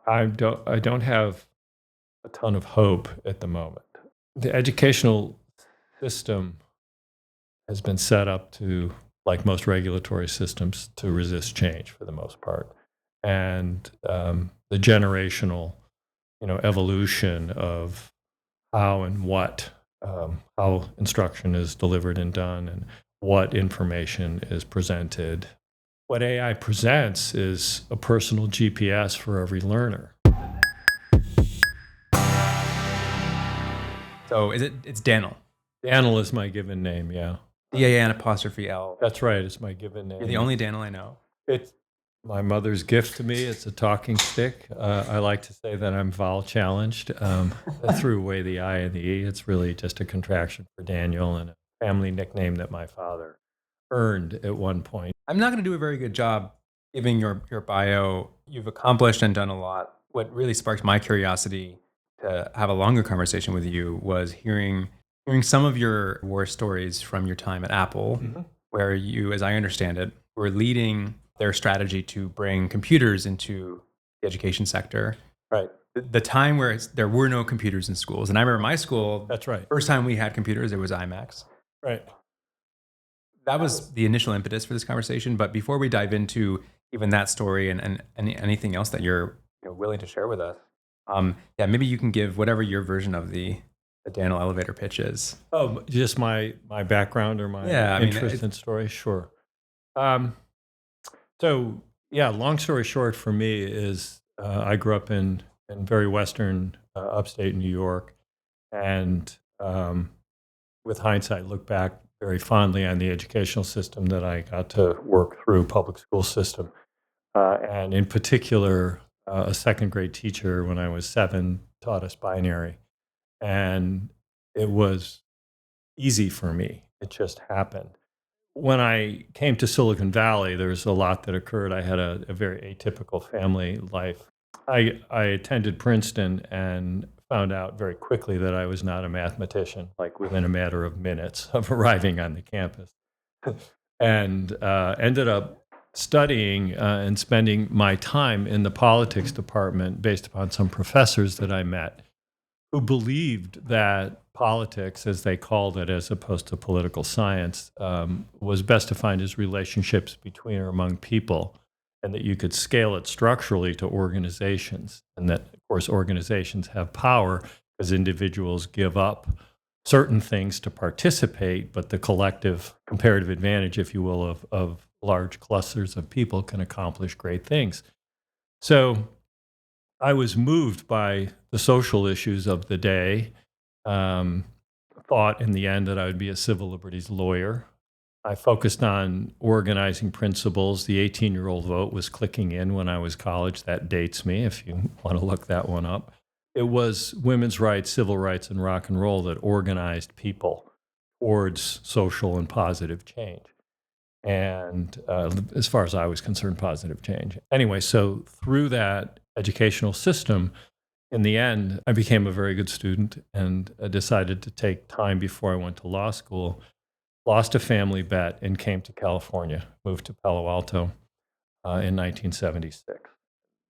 I don't have a ton of hope at the moment. The educational system has been set up to, like most regulatory systems, to resist change for the most part, and the generational, evolution of how and what, how instruction is delivered and done, and what information is presented. What AI presents is a personal GPS for every learner. So it's Dan'l. Dan'l is my given name, yeah. DAN apostrophe L. That's right, it's my given name. You're the only Dan'l I know. It's my mother's gift to me. It's a talking stick. I like to say that I'm vowel challenged. I threw away the I and the E. It's really just a contraction for Daniel and a family nickname that my father earned at one point. I'm not going to do a very good job giving your bio. You've accomplished and done a lot. What really sparked my curiosity to have a longer conversation with you was hearing some of your war stories from your time at Apple, where you, as I understand it, were leading their strategy to bring computers into the education sector. Right. The time where there were no computers in schools. And I remember my school, That's right. first time we had computers, it was IMAX. Right. That was the initial impetus for this conversation. But before we dive into even that story and anything else that you're willing to share with us, maybe you can give whatever your version of the Dan'l elevator pitch is. Oh, just my background or my interest in story? Sure. Long story short for me is I grew up in very western upstate New York, and with hindsight, look back very fondly on the educational system that I got to work through, public school system, and in particular, a second grade teacher when I was 7 taught us binary, and it was easy for me. It just happened. When I came to Silicon Valley, there's a lot that occurred. I had a very atypical family life. I attended Princeton and found out very quickly that I was not a mathematician, like within a matter of minutes of arriving on the campus, and ended up studying and spending my time in the politics department based upon some professors that I met who believed that politics, as they called it, as opposed to political science, was best defined as relationships between or among people, and that you could scale it structurally to organizations, and that, of course, organizations have power because individuals give up certain things to participate, but the collective comparative advantage, if you will, of large clusters of people can accomplish great things. So I was moved by the social issues of the day, thought in the end that I would be a civil liberties lawyer. I focused on organizing principles. The 18-year-old vote was clicking in when I was college. That dates me, if you want to look that one up. It was women's rights, civil rights, and rock and roll that organized people towards social and positive change. And as far as I was concerned, positive change. Anyway, so through that educational system, in the end, I became a very good student and decided to take time before I went to law school, lost a family bet, and came to California, moved to Palo Alto in 1976.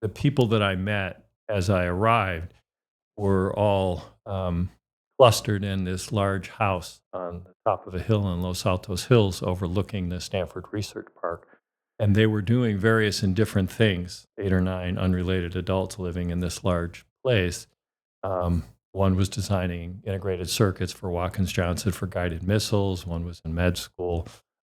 The people that I met as I arrived were all clustered in this large house on the top of a hill in Los Altos Hills overlooking the Stanford Research Park. And they were doing various and different things, 8 or 9 unrelated adults living in this large place. One was designing integrated circuits for Watkins Johnson for guided missiles. One was in med school.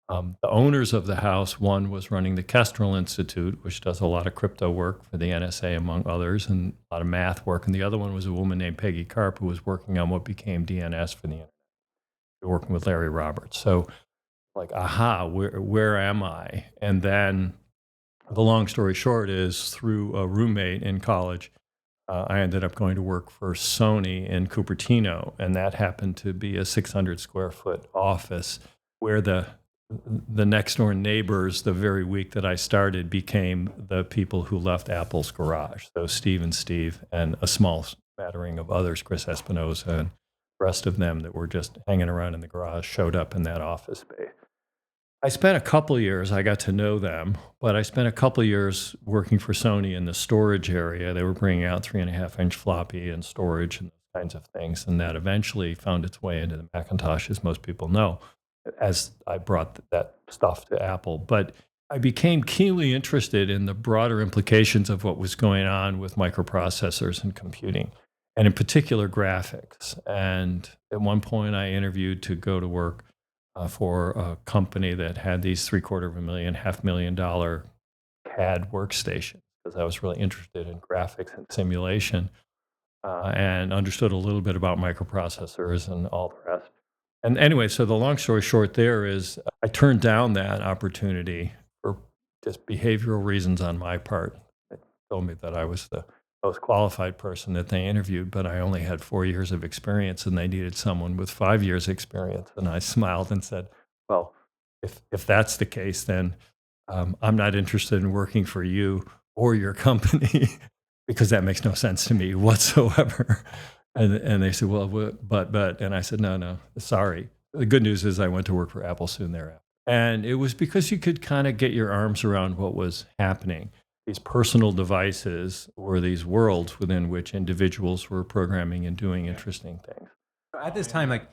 The owners of the house, one was running the Kestrel Institute, which does a lot of crypto work for the NSA, among others, and a lot of math work. And the other one was a woman named Peggy Karp, who was working on what became DNS for the internet, working with Larry Roberts. So like, aha, where am I? And then the long story short is through a roommate in college, I ended up going to work for Sony in Cupertino, and that happened to be a 600 square foot office where the next door neighbors the very week that I started became the people who left Apple's garage. So Steve and a small smattering of others, Chris Espinosa and the rest of them that were just hanging around in the garage, showed up in that office space. I spent a couple of years, I got to know them, but I spent a couple of years working for Sony in the storage area. They were bringing out 3.5-inch floppy and storage and those kinds of things. And that eventually found its way into the Macintosh, as most people know, as I brought that stuff to Apple. But I became keenly interested in the broader implications of what was going on with microprocessors and computing, and in particular graphics. And at one point, I interviewed to go to work for a company that had these $750,000, $500,000 CAD workstations because I was really interested in graphics and simulation and understood a little bit about microprocessors and all the rest. And anyway, so the long story short there is I turned down that opportunity for just behavioral reasons on my part. They told me that I was the most qualified person that they interviewed, but I only had 4 years of experience and they needed someone with 5 years experience. And I smiled and said, well, if that's the case, then I'm not interested in working for you or your company because that makes no sense to me whatsoever. And they said, well, but, and I said, no, sorry. The good news is I went to work for Apple soon thereafter. And it was because you could kind of get your arms around what was happening. These personal devices were these worlds within which individuals were programming and doing interesting things. At this time, like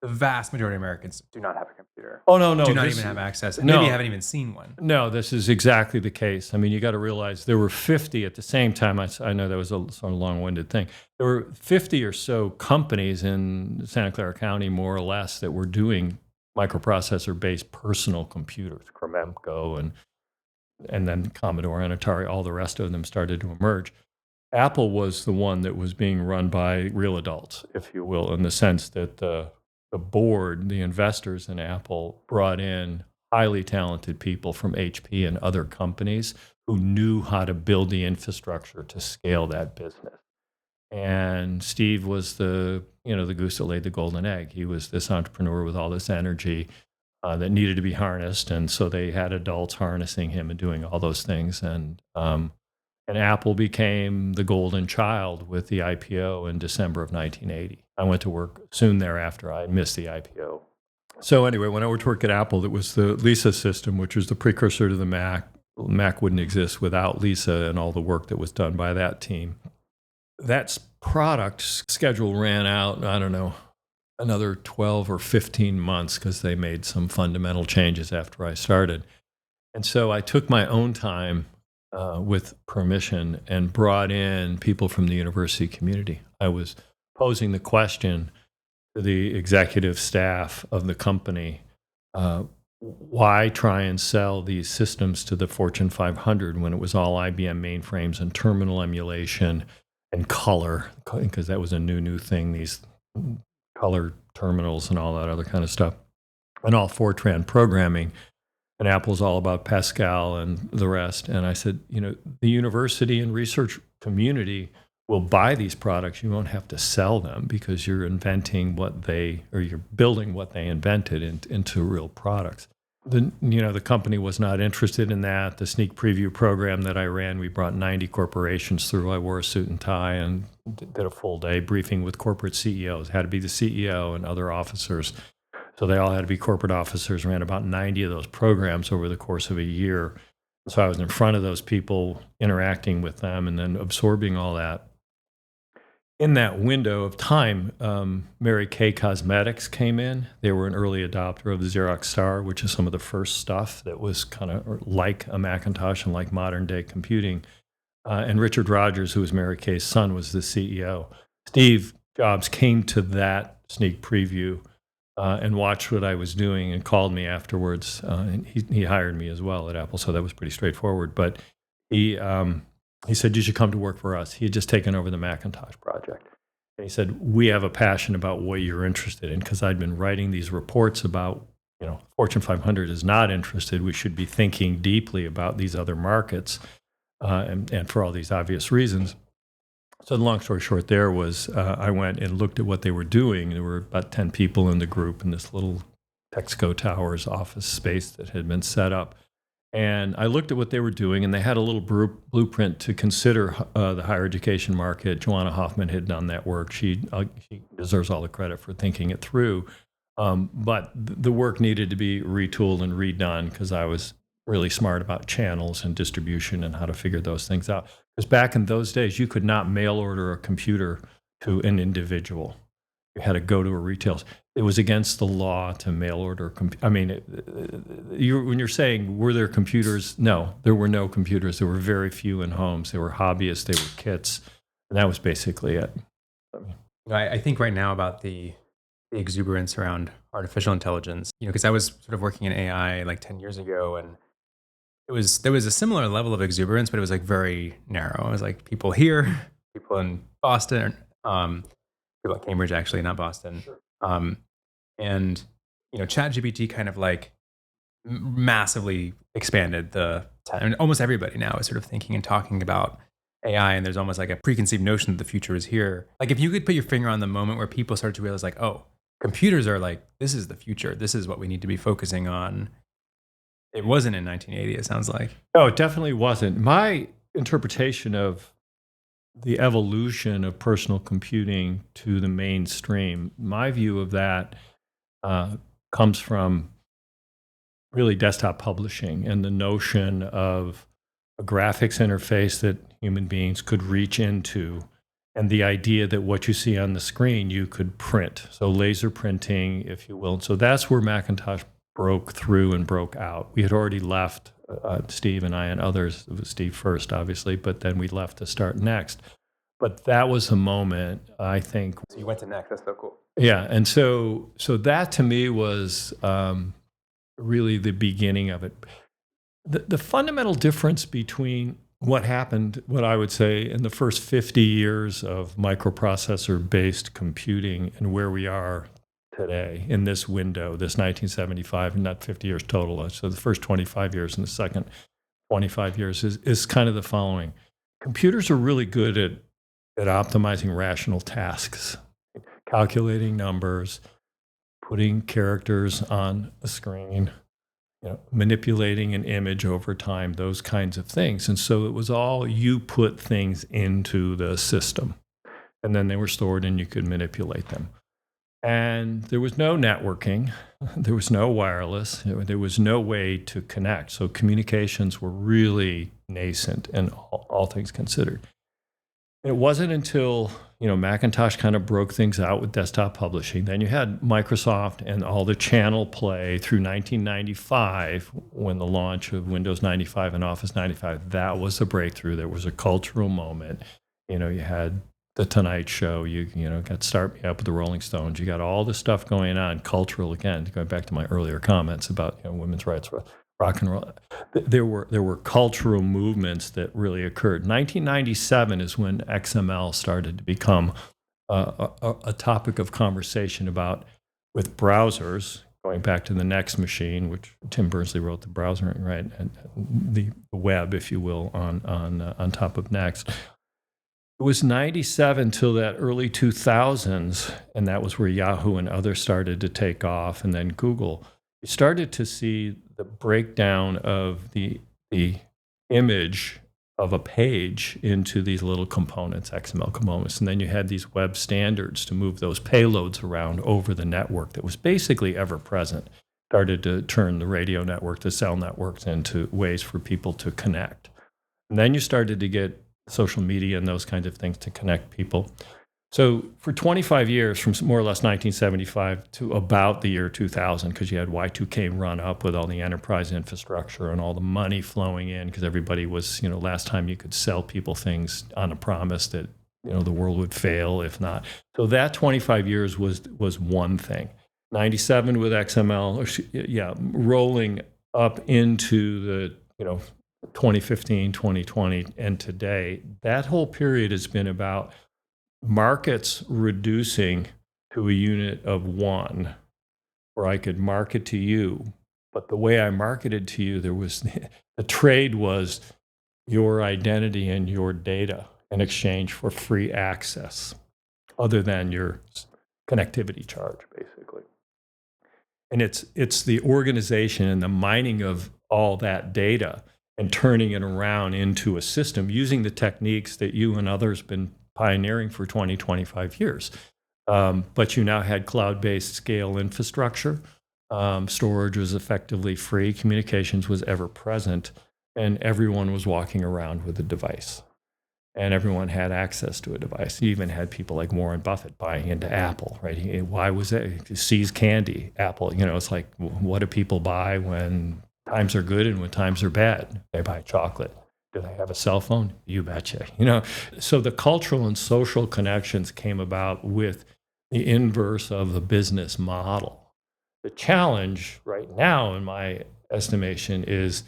the vast majority of Americans do not have a computer. Oh, no. Do not even have access. No. Maybe haven't even seen one. No, this is exactly the case. I mean, you got to realize there were 50 at the same time. I know that was a sort of long-winded thing. There were 50 or so companies in Santa Clara County, more or less, that were doing microprocessor-based personal computers, Krememco and then Commodore and Atari, all the rest of them started to emerge. Apple was the one that was being run by real adults, if you will, in the sense that the board, the investors in Apple, brought in highly talented people from HP and other companies who knew how to build the infrastructure to scale that business. And Steve was the goose that laid the golden egg. He was this entrepreneur with all this energy that needed to be harnessed, and so they had adults harnessing him and doing all those things. And Apple became the golden child with the IPO in December of 1980. I went to work soon thereafter. I missed the IPO. So anyway, when I went to work at Apple, it was the Lisa system, which was the precursor to the Mac. Mac wouldn't exist without Lisa and all the work that was done by that team. That product schedule ran out, I don't know, another 12 or 15 months because they made some fundamental changes after I started. And so I took my own time with permission and brought in people from the university community. I was posing the question to the executive staff of the company, why try and sell these systems to the Fortune 500 when it was all IBM mainframes and terminal emulation and color, because that was a new thing, these color terminals and all that other kind of stuff, and all Fortran programming. And Apple's all about Pascal and the rest. And I said, the university and research community will buy these products. You won't have to sell them because you're inventing you're building what they invented into real products. The company was not interested in that. The sneak preview program that I ran, we brought 90 corporations through. I wore a suit and tie and did a full day briefing with corporate CEOs. Had to be the CEO and other officers. So they all had to be corporate officers. Ran about 90 of those programs over the course of a year. So I was in front of those people, interacting with them, and then absorbing all that. In that window of time, Mary Kay Cosmetics came in. They were an early adopter of the Xerox Star, which is some of the first stuff that was kind of like a Macintosh and like modern day computing. And Richard Rogers, who was Mary Kay's son, was the CEO. Steve Jobs came to that sneak preview and watched what I was doing and called me afterwards. And he hired me as well at Apple, so that was pretty straightforward. But he said, you should come to work for us. He had just taken over the Macintosh project. And he said, we have a passion about what you're interested in, because I'd been writing these reports about, Fortune 500 is not interested. We should be thinking deeply about these other markets and for all these obvious reasons. So the long story short there was I went and looked at what they were doing. There were about 10 people in the group in this little Texaco Towers office space that had been set up. And I looked at what they were doing, and they had a little blueprint to consider the higher education market. Joanna Hoffman had done that work. She deserves all the credit for thinking it through. But the work needed to be retooled and redone because I was really smart about channels and distribution and how to figure those things out. Because back in those days, you could not mail order a computer to an individual. You had to go to a retail. It was against the law to mail order. I mean, when you're saying were there computers? No, there were no computers. There were very few in homes. They were hobbyists. They were kits, and that was basically it. I mean, I think right now about the exuberance around artificial intelligence, because I was sort of working in AI like 10 years ago, and there was a similar level of exuberance, but it was like very narrow. It was like people here, people in Boston, people at Cambridge actually, not Boston. Sure. Um, and ChatGPT kind of like massively expanded and almost everybody now is sort of thinking and talking about AI, and there's almost like a preconceived notion that the future is here. Like if you could put your finger on the moment where people started to realize like, oh, computers are like, this is the future. This is what we need to be focusing on. It wasn't in 1980, it sounds like. No, it definitely wasn't. My interpretation of the evolution of personal computing to the mainstream, my view of that comes from really desktop publishing and the notion of a graphics interface that human beings could reach into, and the idea that what you see on the screen you could print. So laser printing, if you will. So that's where Macintosh broke through and broke out. We had already left, Steve and I and others. It was Steve first, obviously, but then we left to start Next. But that was a moment, I think. So you went to Next. That's so cool. Yeah, and so that to me was really the beginning of it. The fundamental difference between what happened, what I would say, in the first 50 years of microprocessor-based computing and where we are today in this window, this 1975, and not 50 years total. So the first 25 years and the second 25 years is kind of the following. Computers are really good at optimizing rational tasks, calculating numbers, putting characters on a screen, manipulating an image over time, those kinds of things. And so it was all you put things into the system, and then they were stored and you could manipulate them. And there was no networking, there was no wireless, there was no way to connect. So communications were really nascent, and all things considered. It wasn't until Macintosh kind of broke things out with desktop publishing. Then you had Microsoft and all the channel play through 1995 when the launch of Windows 95 and Office 95. That was a breakthrough. There was a cultural moment. You had the Tonight Show. You got Start Me Up with the Rolling Stones. You got all this stuff going on, cultural again. Going back to my earlier comments about women's rights. Rock and roll. There were cultural movements that really occurred. 1997 is when XML started to become a topic of conversation with browsers. Going back to the Next machine, which Tim Berners-Lee wrote the browser, right, and the web, if you will, on top of Next. It was 97 till that early 2000s, and that was where Yahoo and others started to take off, and then Google. You started to see the breakdown of the image of a page into these little components, XML components. And then you had these web standards to move those payloads around over the network that was basically ever present. Started to turn the radio network, the cell networks into ways for people to connect. And then you started to get social media and those kinds of things to connect people. So for 25 years, from more or less 1975 to about the year 2000, because you had Y2K run up with all the enterprise infrastructure and all the money flowing in, because everybody was, last time you could sell people things on a promise that, the world would fail if not. So that 25 years was one thing. 97 with XML, rolling up into the, 2015, 2020, and today, that whole period has been about markets reducing to a unit of one, where I could market to you. But the way I marketed to you, the trade was your identity and your data in exchange for free access, other than your connectivity charge, basically. And it's the organization and the mining of all that data and turning it around into a system using the techniques that you and others have been pioneering for 20, 25 years. But you now had cloud-based scale infrastructure. Storage was effectively free. Communications was ever present, and everyone was walking around with a device, and everyone had access to a device. You even had people like Warren Buffett buying into Apple, right? Why was it? He sees candy, Apple. It's like, what do people buy when times are good and when times are bad? They buy chocolate. Do they have a cell phone? You betcha. So the cultural and social connections came about with the inverse of the business model. The challenge right now, in my estimation, is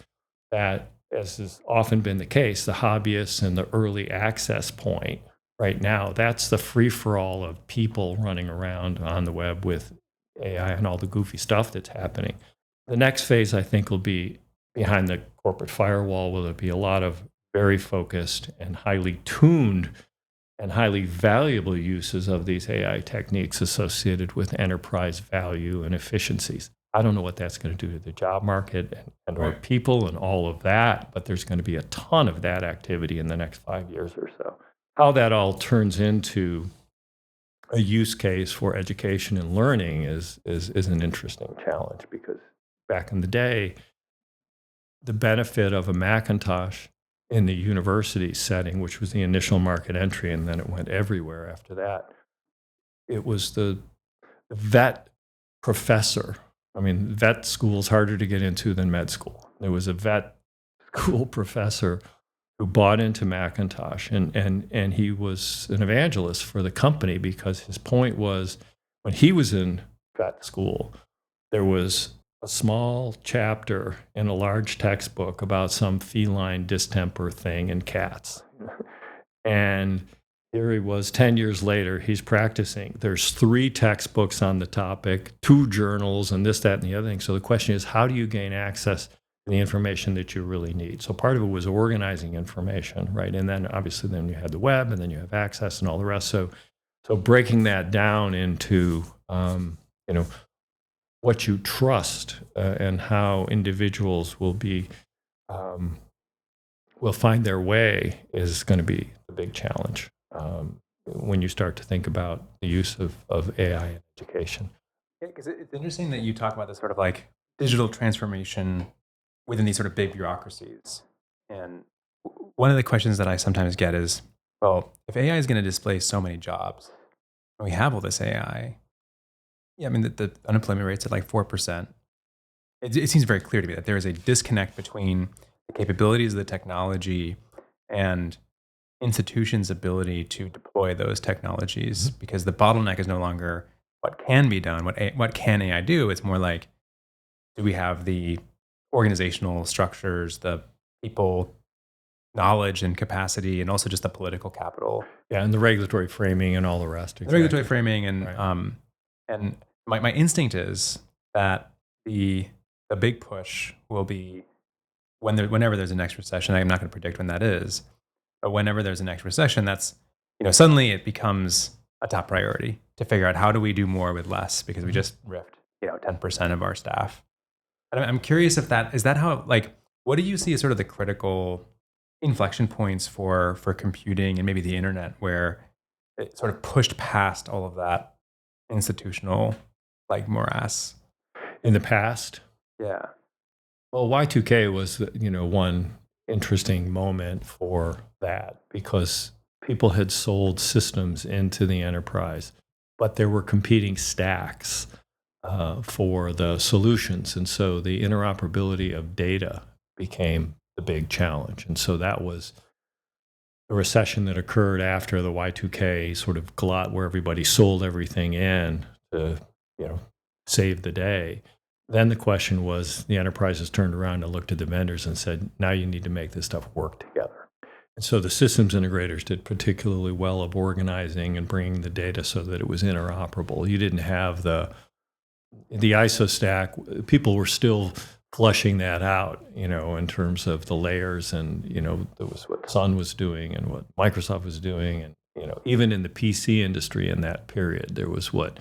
that, as has often been the case, the hobbyists and the early access point right now, that's the free for all of people running around on the web with AI and all the goofy stuff that's happening. The next phase, I think, will be behind the corporate firewall, will there be a lot of very focused and highly tuned and highly valuable uses of these AI techniques associated with enterprise value and efficiencies. I don't know what that's going to do to the job market and or people and all of that, but there's going to be a ton of that activity in the next 5 years or so. How that all turns into a use case for education and learning is an interesting challenge, because back in the day, the benefit of a Macintosh in the university setting, which was the initial market entry, and then it went everywhere after that, it was the vet professor. I mean, vet school is harder to get into than med school. There was a vet school professor who bought into Macintosh, and he was an evangelist for the company, because his point was, when he was in vet school, there was a small chapter in a large textbook about some feline distemper thing in cats. And here he was 10 years later, he's practicing. There's 3 textbooks on the topic, 2 journals, and this, that, and the other thing. So the question is, how do you gain access to the information that you really need? So part of it was organizing information, right? And then obviously then you had the web, and then you have access and all the rest. So breaking that down into, what you trust, and how individuals will find their way, is going to be the big challenge, when you start to think about the use of AI in education. Yeah, because it's interesting that you talk about this sort of like digital transformation within these sort of big bureaucracies. And one of the questions that I sometimes get is, well, if AI is going to displace so many jobs, and we have all this AI, yeah, I mean, the unemployment rate's at like 4%. It seems very clear to me that there is a disconnect between the capabilities of the technology and institutions' ability to deploy those technologies, because the bottleneck is no longer what can be done, what can AI do. It's more like, do we have the organizational structures, the people, knowledge and capacity, and also just the political capital. Yeah, and the regulatory framing and all the rest. The regulatory framing, and Right. And my instinct is that the big push will be whenever there's a next recession. I'm not going to predict when that is, but whenever there's a next recession, that's, suddenly it becomes a top priority to figure out how do we do more with less, because we just ripped 10% of our staff. And I'm curious if that is that how, like, what do you see as sort of the critical inflection points for computing and maybe the internet, where it sort of pushed past all of that institutional like morass In the past, yeah well, Y2K was, one interesting moment for that, because people had sold systems into the enterprise, but there were competing stacks for the solutions. And so the interoperability of data became the big challenge. And so that was the recession that occurred after the Y2K sort of glut, where everybody sold everything in to, save the day. Then the question was, the enterprises turned around and looked at the vendors and said, now you need to make this stuff work together. And so the systems integrators did particularly well of organizing and bringing the data so that it was interoperable. You didn't have the ISO stack. People were still flushing that out, in terms of the layers, and, there was what Sun was doing and what Microsoft was doing. And, even in the PC industry in that period, there was what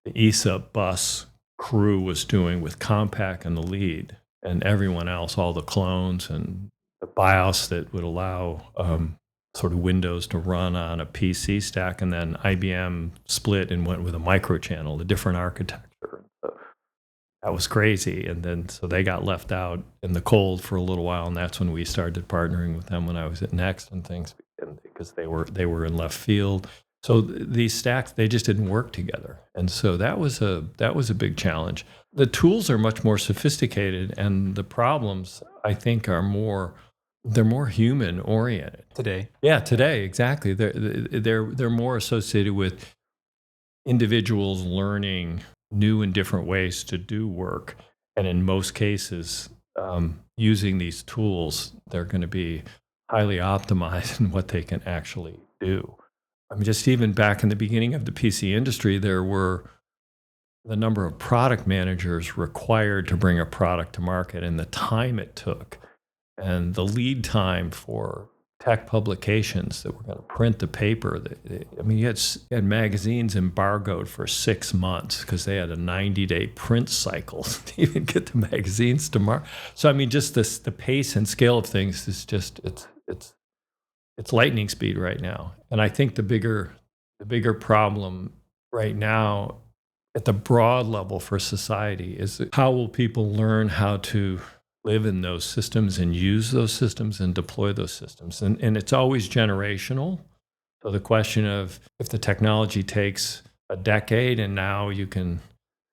the ESA bus crew was doing with Compaq and the lead, and everyone else, all the clones and the BIOS that would allow sort of Windows to run on a PC stack, and then IBM split and went with a microchannel, a different architecture. So that was crazy. And then so they got left out in the cold for a little while, and that's when we started partnering with them when I was at Next and things, because they were in left field. So these stacks, they just didn't work together, and so that was a big challenge. The tools are much more sophisticated, and the problems, I think, they're more human oriented today. Yeah, today, exactly. They're more associated with individuals learning new and different ways to do work, and in most cases, using these tools, they're going to be highly optimized in what they can actually do. I mean, just even back in the beginning of the PC industry, there were the number of product managers required to bring a product to market, and the time it took, and the lead time for tech publications that were going to print the paper. I mean, you had magazines embargoed for 6 months because they had a 90-day print cycle to even get the magazines to market. So, I mean, just the pace and scale of things is just it's lightning speed right now. And I think the bigger problem right now at the broad level for society is how will people learn how to live in those systems and use those systems and deploy those systems. And it's always generational. So the question of if the technology takes a decade and now you can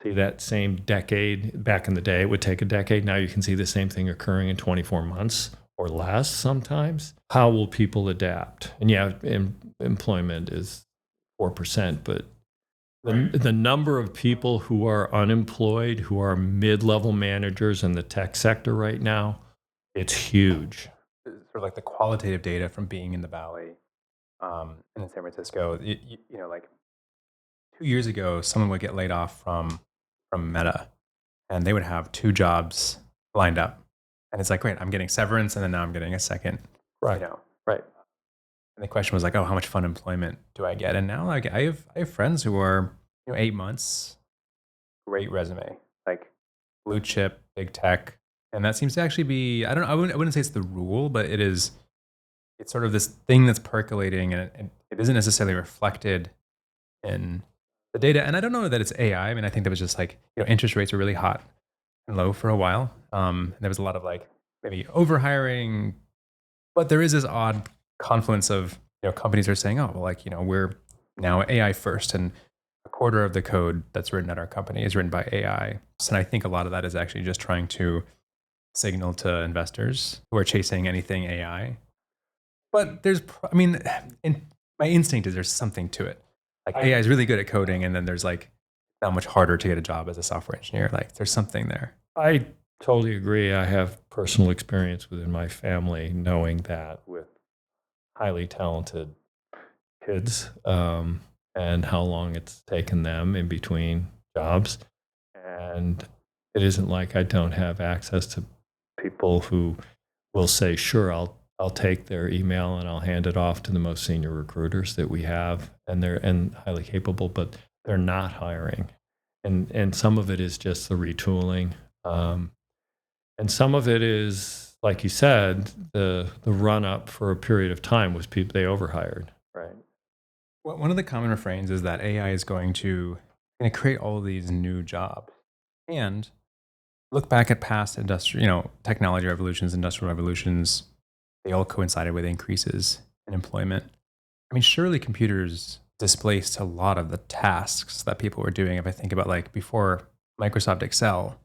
see that same decade, back in the day, it would take a decade. Now you can see the same thing occurring in 24 months or less sometimes. How will people adapt? And yeah, employment is 4%, but the number of people who are unemployed, who are mid-level managers in the tech sector right now, it's huge. Sort of like the qualitative data from being in the Valley and in San Francisco. Like 2 years ago, someone would get laid off from Meta, and they would have 2 jobs lined up. And it's like, great, I'm getting severance, and then now I'm getting a second. Right. Right. And the question was like, oh, how much fun employment do I get? And now, like, I have friends who are 8 months, great resume, like blue chip, big tech, and that seems to actually be I wouldn't say it's the rule, but it's sort of this thing that's percolating, and it isn't necessarily reflected in the data. And I don't know that it's AI. I mean, I think that was just like interest rates were really hot and low for a while. There was a lot of like maybe overhiring, but there is this odd confluence of companies are saying, oh, well, like we're now AI first, and a quarter of the code that's written at our company is written by AI. And I think a lot of that is actually just trying to signal to investors who are chasing anything AI. But my instinct is there's something to it. Like AI is really good at coding, and then there's like not much harder to get a job as a software engineer. Like there's something there. I totally agree. I have personal experience within my family knowing that with highly talented kids, and how long it's taken them in between jobs. And it isn't like I don't have access to people who will say, sure, I'll take their email and I'll hand it off to the most senior recruiters that we have, and they're highly capable, but they're not hiring. And some of it is just the retooling. And some of it is, like you said, the run up for a period of time was people they overhired. Right. Well, one of the common refrains is that AI is going to create all of these new jobs. And look back at past technology revolutions, industrial revolutions, they all coincided with increases in employment. I mean, surely computers displaced a lot of the tasks that people were doing. If I think about like before Microsoft Excel,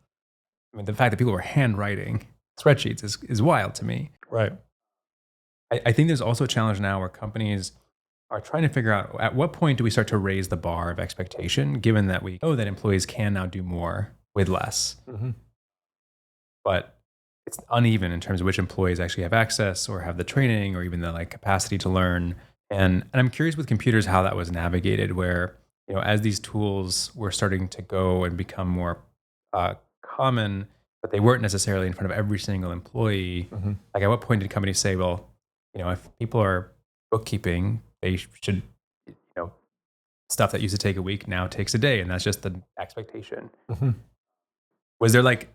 I mean, the fact that people were handwriting spreadsheets is wild to me. Right. I think there's also a challenge now where companies are trying to figure out at what point do we start to raise the bar of expectation, given that we know that employees can now do more with less. Mm-hmm. But it's uneven in terms of which employees actually have access or have the training or even the like capacity to learn. And I'm curious with computers how that was navigated, where as these tools were starting to go and become more common, but they weren't necessarily in front of every single employee. Mm-hmm. Like at what point did companies say, well, if people are bookkeeping, they should, stuff that used to take a week now takes a day, and that's just the expectation. Mm-hmm. Was there like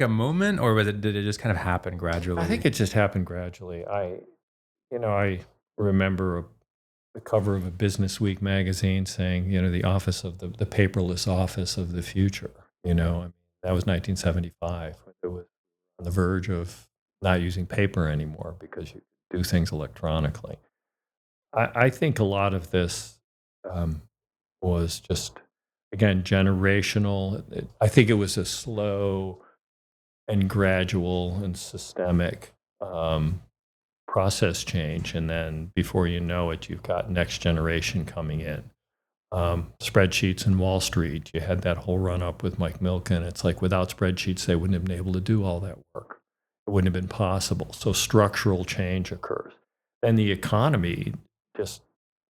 a moment, or did it just kind of happen gradually? I think it just happened gradually. I remember the cover of a Business Week magazine saying, the office of the paperless office of the future. I mean, that was 1975. It was on the verge of not using paper anymore because you do things electronically. I think a lot of this was just, again, generational. I think it was a slow and gradual and systemic process change. And then before you know it, you've got next generation coming in. Spreadsheets in Wall Street, you had that whole run up with Mike Milken. It's like without spreadsheets, they wouldn't have been able to do all that work. It wouldn't have been possible. So structural change occurs. Then the economy just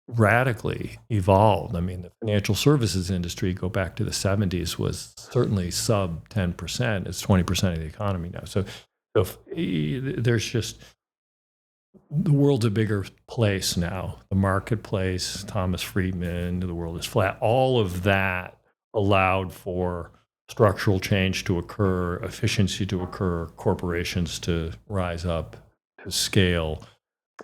radically evolved. I mean, the financial services industry, go back to the 70s, was certainly sub 10%. It's 20% of the economy now. So there's just, the world's a bigger place now. The marketplace, Thomas Friedman, the world is flat. All of that allowed for structural change to occur, efficiency to occur, corporations to rise up, to scale.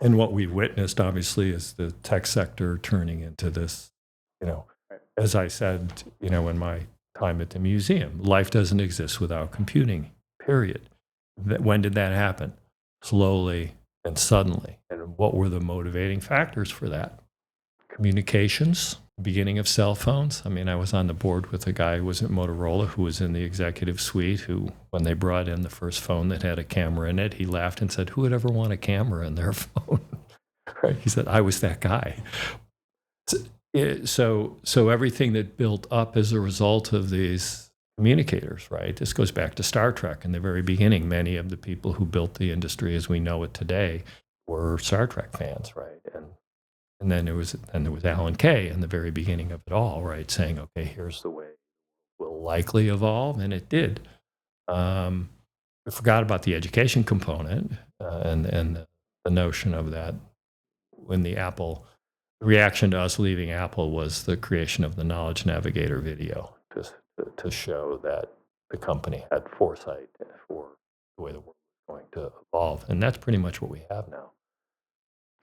And what we witnessed, obviously, is the tech sector turning into this, as I said, in my time at the museum, life doesn't exist without computing, period. When did that happen? Slowly and suddenly. And what were the motivating factors for that? Communications, beginning of cell phones. I mean, I was on the board with a guy who was at Motorola who was in the executive suite who, when they brought in the first phone that had a camera in it, he laughed and said, who would ever want a camera in their phone? Right? He said, I was that guy. So everything that built up as a result of these communicators, right? This goes back to Star Trek in the very beginning. Many of the people who built the industry as we know it today were Star Trek fans, right? And then there was Alan Kay in the very beginning of it all, right? Saying, okay, here's the way it will likely evolve, and it did. We forgot about the education component and the notion of that when the reaction to us leaving Apple was the creation of the Knowledge Navigator video to show that the company had foresight for the way the world was going to evolve. And that's pretty much what we have now.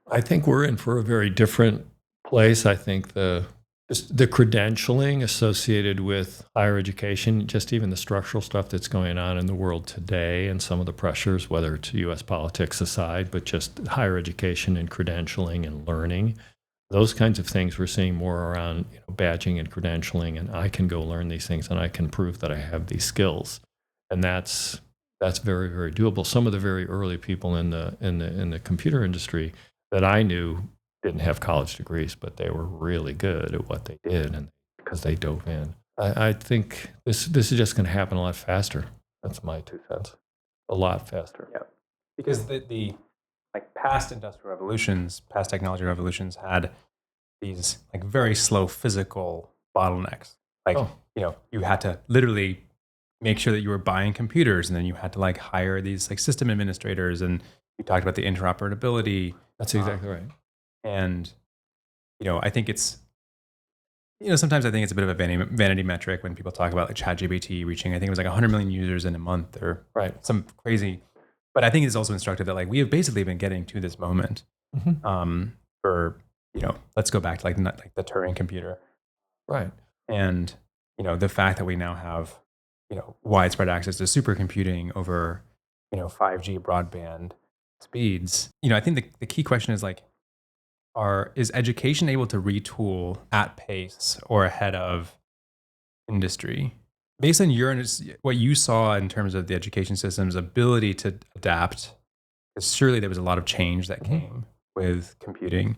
I think we're in for a very different place. I think the credentialing associated with higher education, just even the structural stuff that's going on in the world today and some of the pressures, whether it's US politics aside, but just higher education and credentialing and learning, those kinds of things we're seeing more around badging and credentialing, and I can go learn these things and I can prove that I have these skills. And that's very, very doable. Some of the very early people in the computer industry that I knew didn't have college degrees, but they were really good at what they did, and because they dove in. I think this is just going to happen a lot faster. That's my 2 cents. A lot faster. Yeah, because the past industrial revolutions, past technology revolutions had these very slow physical bottlenecks. You had to literally make sure that you were buying computers, and then you had to hire these system administrators, and you talked about the interoperability. That's exactly right. And I think it's sometimes I think it's a bit of a vanity metric when people talk about ChatGPT reaching, I think it was 100 million users in a month or some crazy. But I think it's also instructive that we have basically been getting to this moment for let's go back to the Turing computer, right? And the fact that we now have widespread access to supercomputing over 5G broadband speeds. I think the key question is is education able to retool at pace or ahead of industry? Based on what you saw in terms of the education system's ability to adapt, because surely there was a lot of change that came with computing.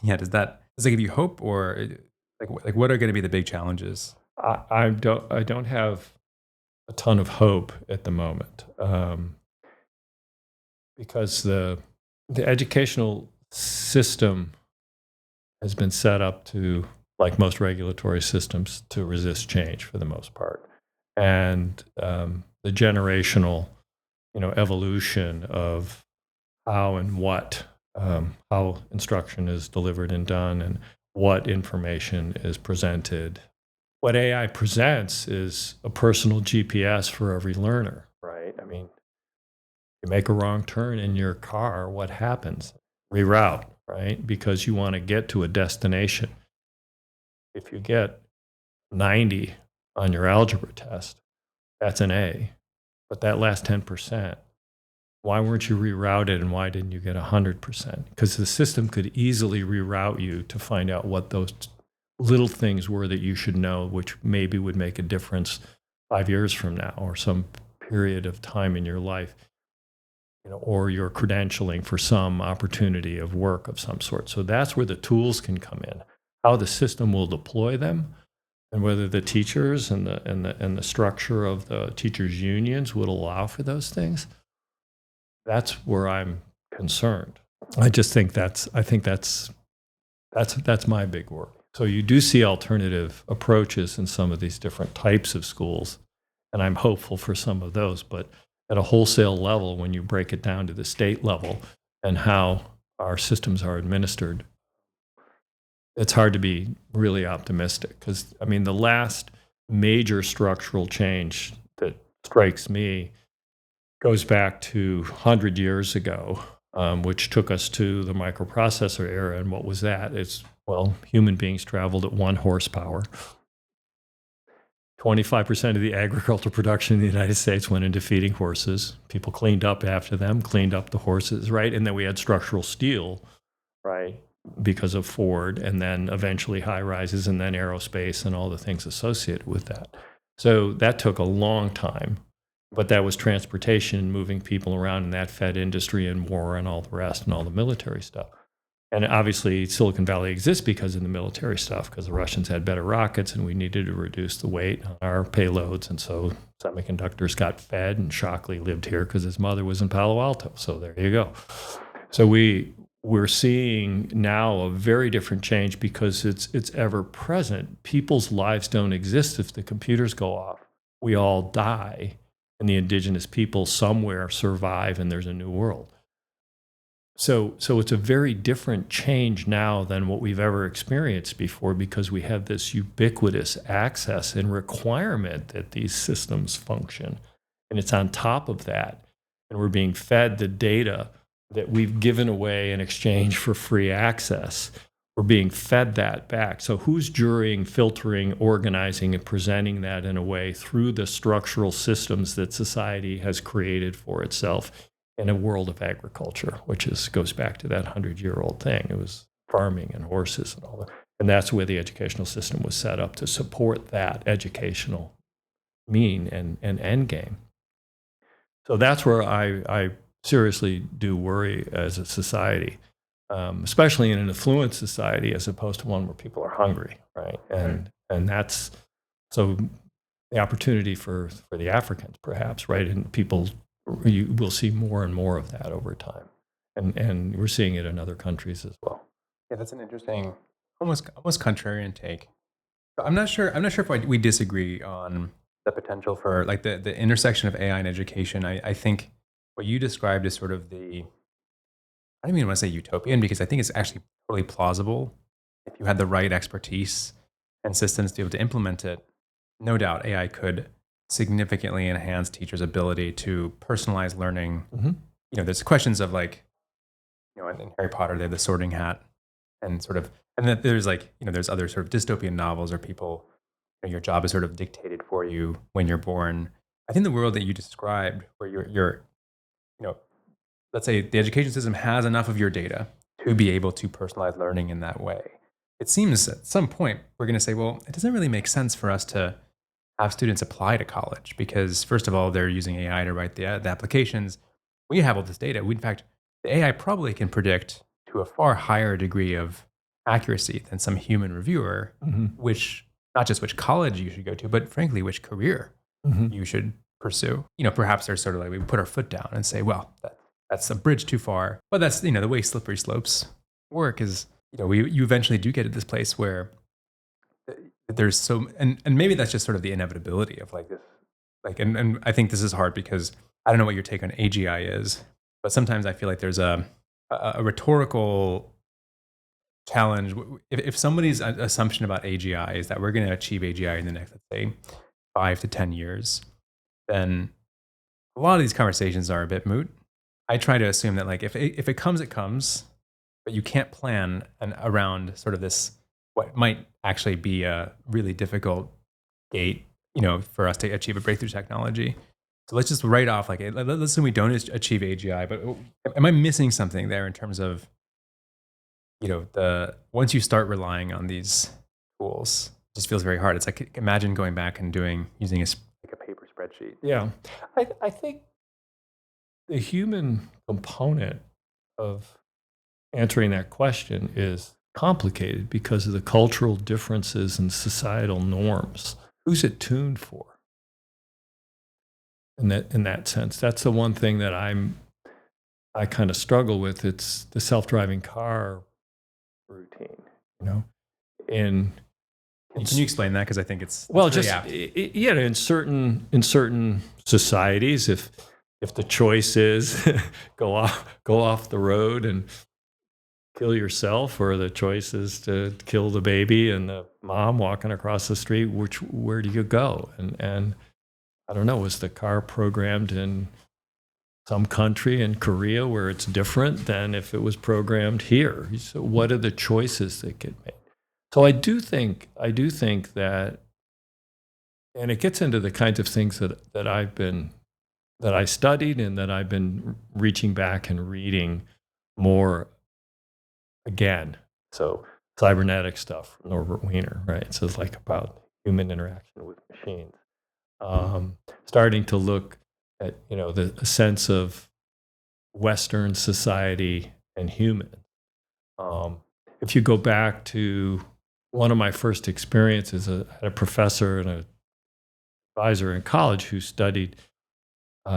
Yeah, does that give you hope, or what are going to be the big challenges? I don't have a ton of hope at the moment, because the educational system has been set up to, like most regulatory systems, to resist change for the most part. And the generational, evolution of how and what, how instruction is delivered and done, and what information is presented. What AI presents is a personal GPS for every learner, right? I mean, you make a wrong turn in your car, what happens? Reroute, right? Because you want to get to a destination. If you get 90 on your algebra test, that's an A. But that last 10%, why weren't you rerouted and why didn't you get 100%? Because the system could easily reroute you to find out what those little things were that you should know, which maybe would make a difference 5 years from now or some period of time in your life, or your credentialing for some opportunity of work of some sort. So that's where the tools can come in. How the system will deploy them, and whether the teachers and the structure of the teachers' unions would allow for those things. That's where I'm concerned. I think that's my big worry. So you do see alternative approaches in some of these different types of schools, and I'm hopeful for some of those. But at a wholesale level, when you break it down to the state level and how our systems are administered, it's hard to be really optimistic. Because, I mean, the last major structural change that strikes me goes back to 100 years ago, which took us to the microprocessor era. And what was that? Human beings traveled at 1 horsepower. 25% of the agricultural production in the United States went into feeding horses. People cleaned up after them, cleaned up the horses, right? And then we had structural steel, right, because of Ford, and then eventually high rises, and then aerospace and all the things associated with that. So that took a long time, but that was transportation and moving people around, and that fed industry and war and all the rest and all the military stuff. And obviously, Silicon Valley exists because of the military stuff, because the Russians had better rockets and we needed to reduce the weight on our payloads. And so semiconductors got fed, and Shockley lived here because his mother was in Palo Alto. So there you go. So we're seeing now a very different change because it's ever present. People's lives don't exist if the computers go off. We all die, and the indigenous people somewhere survive, and there's a new world. So it's a very different change now than what we've ever experienced before, because we have this ubiquitous access and requirement that these systems function. And it's on top of that. And we're being fed the data that we've given away in exchange for free access. We're being fed that back. So who's jurying, filtering, organizing, and presenting that in a way through the structural systems that society has created for itself in a world of agriculture, which goes back to that 100-year-old thing. It was farming and horses and all that. And that's where the educational system was set up to support that educational mean and end game. So that's where I seriously do worry as a society, especially in an affluent society as opposed to one where people are hungry, right? And that's so the opportunity for the Africans, perhaps, right? And people, you will see more and more of that over time, and we're seeing it in other countries as well. Yeah, that's an interesting, almost contrarian take. So I'm not sure if we disagree on the potential for like the intersection of AI and education. I think what you described is sort of I don't even want to say utopian, because I think it's actually totally plausible if you had the right expertise and systems to be able to implement it. No doubt AI could significantly enhance teachers' ability to personalize learning. Mm-hmm. There's questions of like, in Harry Potter, they have the sorting hat, and then there's like, there's other sort of dystopian novels, or people, your job is sort of dictated for you when you're born. I think the world that you described, where you're let's say the education system has enough of your data to be able to personalize learning in that way. It seems at some point we're going to say, well, it doesn't really make sense for us to have students apply to college, because first of all, they're using AI to write the applications. We have all this data. In fact, the AI probably can predict to a far higher degree of accuracy than some human reviewer, Mm-hmm. which not just which college you should go to, but frankly, which career Mm-hmm. you should pursue. Perhaps there's sort of like we put our foot down and say, well, that's a bridge too far. But that's, the way slippery slopes work is, you eventually do get to this place where there's so, and maybe that's just sort of the inevitability of like this, like, and I think this is hard because I don't know what your take on AGI is, but sometimes I feel like there's a rhetorical challenge. If somebody's assumption about AGI is that we're going to achieve AGI in the next, let's say, 5 to 10 years, then a lot of these conversations are a bit moot. I try to assume that like if it comes, it comes. but you can't plan around sort of this what might actually be a really difficult gate, for us to achieve a breakthrough technology. So let's just write off like let's assume we don't achieve AGI, but am I missing something there in terms of the once you start relying on these tools, it just feels very hard. It's like imagine going back and using like a paper spreadsheet. Yeah. I think the human component of answering that question is complicated because of the cultural differences and societal norms. Who's it tuned for? In that sense, that's the one thing that I kind of struggle with. It's the self-driving car routine, and Can you explain that? Because I think it's well, very just apt. in certain societies, if the choice is go off the road and kill yourself, or the choice is to kill the baby and the mom walking across the street, where do you go? And I don't know, was the car programmed in some country in Korea where it's different than if it was programmed here? So what are the choices that get made? So I do think that, and it gets into the kinds of things that I studied and that I've been reaching back and reading more again. So cybernetic stuff from Norbert Wiener, right? So it's like about human interaction with machines. Starting to look at the sense of Western society and human. If you go back to one of my first experiences, I had a professor and an advisor in college who studied. He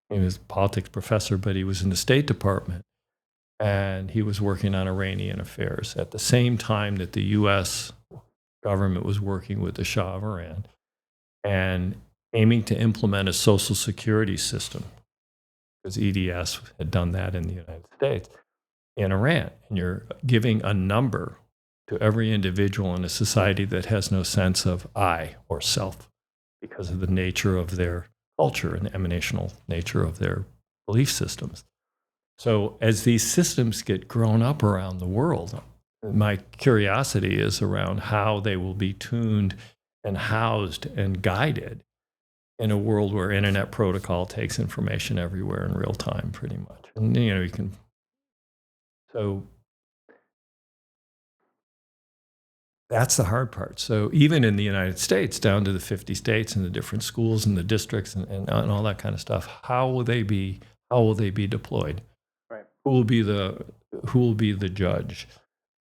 was a politics professor, but he was in the State Department, and he was working on Iranian affairs at the same time that the U.S. government was working with the Shah of Iran and aiming to implement a social security system, because EDS had done that in the United States, in Iran. And you're giving a number to every individual in a society that has no sense of I or self because of the nature of their culture and the emanational nature of their belief systems. So as these systems get grown up around the world, my curiosity is around how they will be tuned and housed and guided in a world where internet protocol takes information everywhere in real time, pretty much. And you can. So that's the hard part. So even in the United States, down to the 50 states and the different schools and the districts and all that kind of stuff, how will they be deployed? Right. Who will be the judge?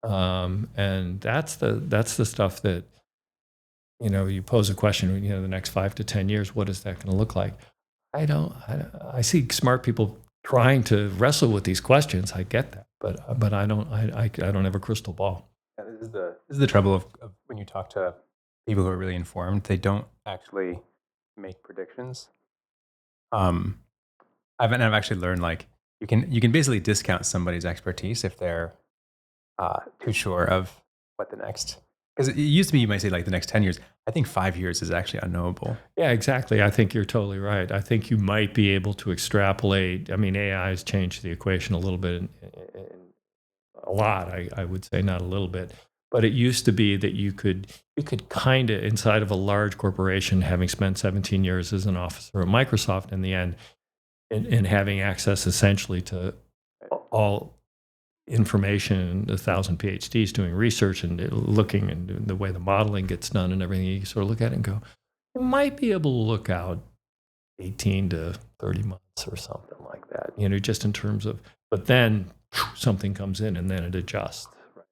And that's the stuff that you pose a question. The next 5 to 10 years, what is that going to look like? I see smart people trying to wrestle with these questions. I get that, but I don't have a crystal ball. Yeah, this is the trouble of when you talk to people who are really informed, they don't actually make predictions. I've actually learned like you can basically discount somebody's expertise if they're too sure of what the next. Because it used to be you might say like the next 10 years. I think 5 years is actually unknowable. Yeah, exactly. I think you're totally right. I think you might be able to extrapolate. I mean, AI has changed the equation a little bit, a lot. I would say not a little bit, but it used to be that you could kind of, inside of a large corporation, having spent 17 years as an officer at Microsoft in the end, and having access essentially to all information, 1,000 PhDs doing research and looking and the way the modeling gets done and everything, you sort of look at it and go, you might be able to look out 18 to 30 months or something like that, just in terms of, but then something comes in and then it adjusts. Right?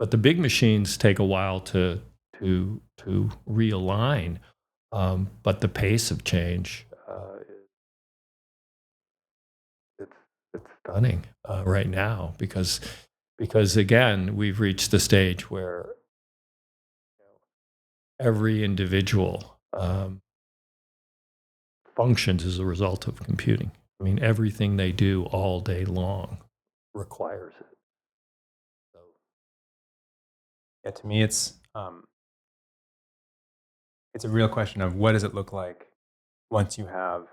But the big machines take a while to realign, but the pace of change it's stunning right now because again we've reached the stage where every individual functions as a result of computing. I mean, everything they do all day long requires it. So, yeah, to me, it's a real question of what does it look like once you have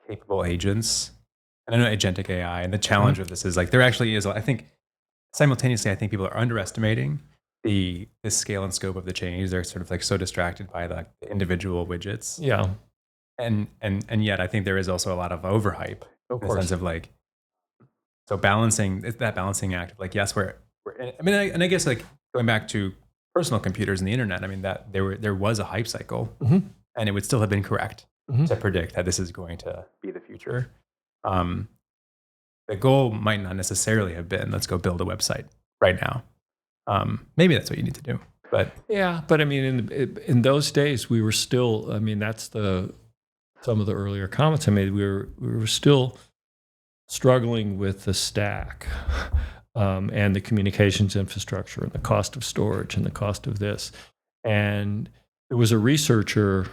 capable agents. And I know agentic AI, and the challenge of this is like there actually is. I think simultaneously, I think people are underestimating the scale and scope of the change. They're sort of like so distracted by the individual widgets, Yeah, and yet I think there is also a lot of overhype of in the sense course. of like, so balancing, it's that balancing act of like, yes, I mean, and I guess like going back to personal computers and the internet, I mean that there was a hype cycle, Hmm. and it would still have been correct Hmm. to predict that this is going to be the future. Um, the goal might not necessarily have been, let's go build a website right now. Maybe that's what you need to do, but Yeah, but I mean, in those days, we were still. I mean, that's some of the earlier comments I made. We were still struggling with the stack and the communications infrastructure and the cost of storage and the cost of this. And there was a researcher.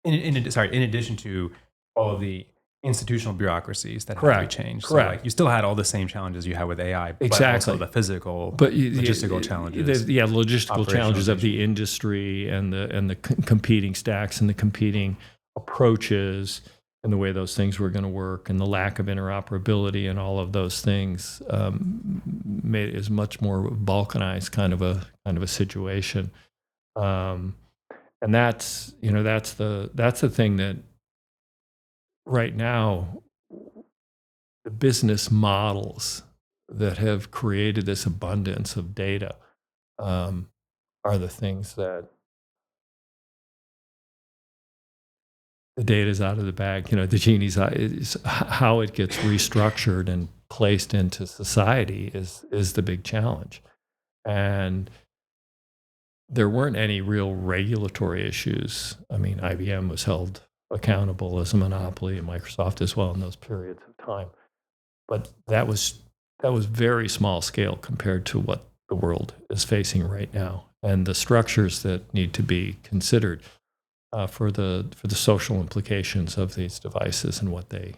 in addition to all of the institutional bureaucracies that had to be Correct. changed. So Correct. like you still had all the same challenges you had with AI, but Exactly. also the physical, But logistical challenges. yeah, logistical challenges of Operationalization. the industry and the competing stacks and the competing approaches and the way those things were going to work and the lack of interoperability and all of those things made it as much more balkanized kind of a situation. Um, and that's the thing that right now the business models that have created this abundance of data um, are the things that the data's out of the bag. The genie's out. How it gets restructured and placed into society is the big challenge. And there weren't any real regulatory issues. I mean, IBM was held accountable as a monopoly, and Microsoft as well in those periods of time. But that was very small scale compared to what the world is facing right now, and the structures that need to be considered for the social implications of these devices and what they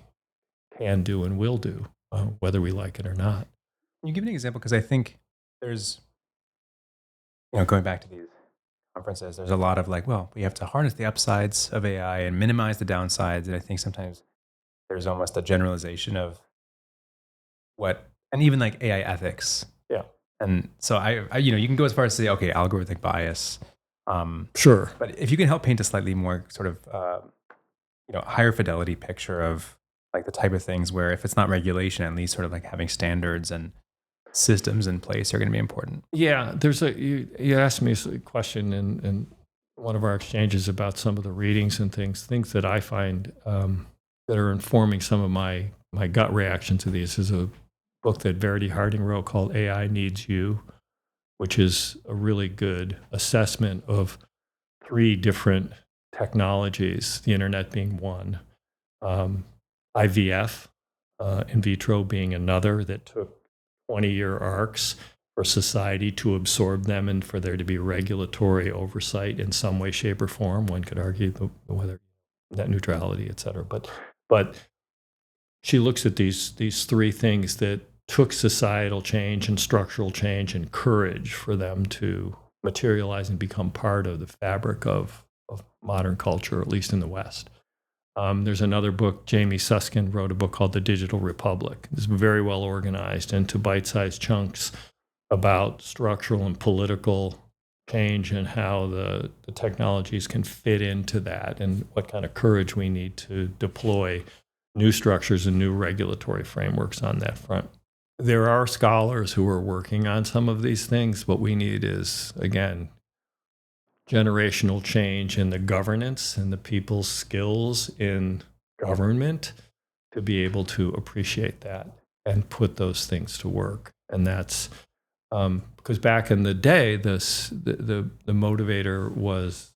can do and will do, whether we like it or not. Can you give an example? Because I think there's, going back to these conferences, there's a lot of like, well, we have to harness the upsides of AI and minimize the downsides. And I think sometimes there's almost a generalization of and even like AI ethics. Yeah, And so you can go as far as to say, okay, algorithmic bias. sure. But if you can help paint a slightly more sort of, higher fidelity picture of like the type of things where if it's not regulation, at least sort of like having standards and systems in place are going to be important. Yeah, you asked me a question in one of our exchanges about some of the readings and things that I find that are informing some of my gut reaction to these is a book that Verity Harding wrote called AI Needs You, which is a really good assessment of three different technologies, the internet being one, IVF, in vitro being another, that took 20-year arcs for society to absorb them and for there to be regulatory oversight in some way, shape, or form. One could argue whether net neutrality, et cetera. But she looks at these three things that took societal change and structural change and courage for them to materialize and become part of the fabric of modern culture, at least in the West. There's another book, Jamie Susskind wrote a book called The Digital Republic. It's very well organized into bite-sized chunks about structural and political change and how the technologies can fit into that and what kind of courage we need to deploy new structures and new regulatory frameworks on that front. There are scholars who are working on some of these things. What we need is, again, generational change in the governance and the people's skills in government to be able to appreciate that and put those things to work. And that's because back in the day, the motivator was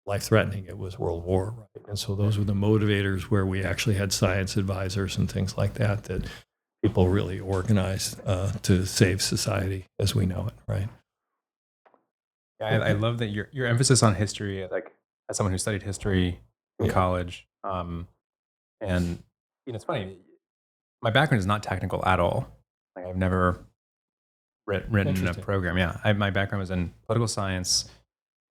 life threatening. It was World War, right? And so those were the motivators where we actually had science advisors and things like that people really organized to save society as we know it, right? Yeah, I love that your emphasis on history, like as someone who studied history in Yeah. college, and it's funny. My background is not technical at all. Like I've never written a Interesting. program. Yeah, my background was in political science,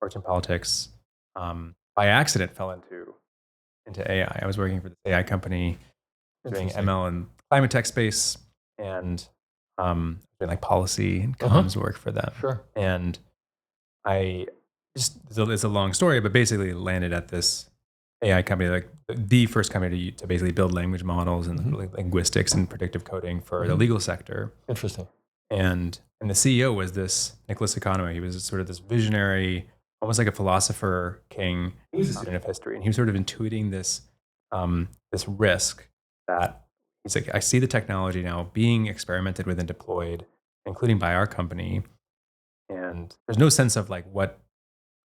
worked in politics. By accident, fell into AI. I was working for this AI company doing Interesting. ML and climate tech space, and doing like policy and Uh-huh. comms work for them. Sure. And I it's a long story, but basically landed at this AI company, like the first company to basically build language models and linguistics and predictive coding for the legal sector. Interesting. And the CEO was this Nicholas Economy. He was sort of this visionary, almost like a philosopher king. He was a student of history, and he was sort of intuiting this risk that he's like, I see the technology now being experimented with and deployed, including by our company, and there's no sense of like what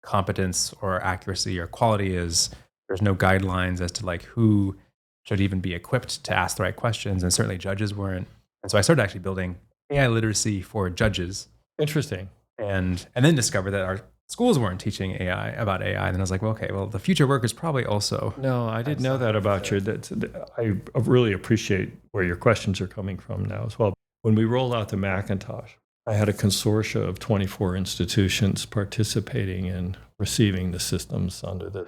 competence or accuracy or quality is. There's no guidelines as to like who should even be equipped to ask the right questions, and certainly judges weren't. And so I started actually building AI literacy for judges, Interesting. and then discovered that our schools weren't teaching AI about AI. And then I was like, well, okay, well, the future workers probably also. No, I didn't know that about you. I really appreciate where your questions are coming from now as well. When we rolled out the Macintosh, I had a consortia of 24 institutions participating in receiving the systems under the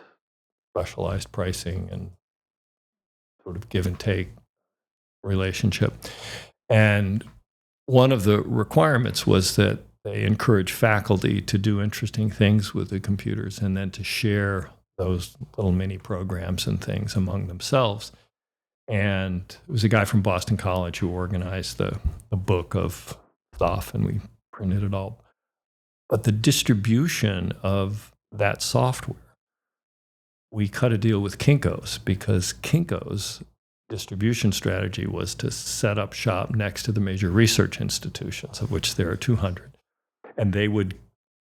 specialized pricing and sort of give and take relationship. And one of the requirements was that they encourage faculty to do interesting things with the computers and then to share those little mini programs and things among themselves. And it was a guy from Boston College who organized the book of stuff, and we printed it all. But the distribution of that software, we cut a deal with Kinko's, because Kinko's distribution strategy was to set up shop next to the major research institutions, of which there are 200. And they would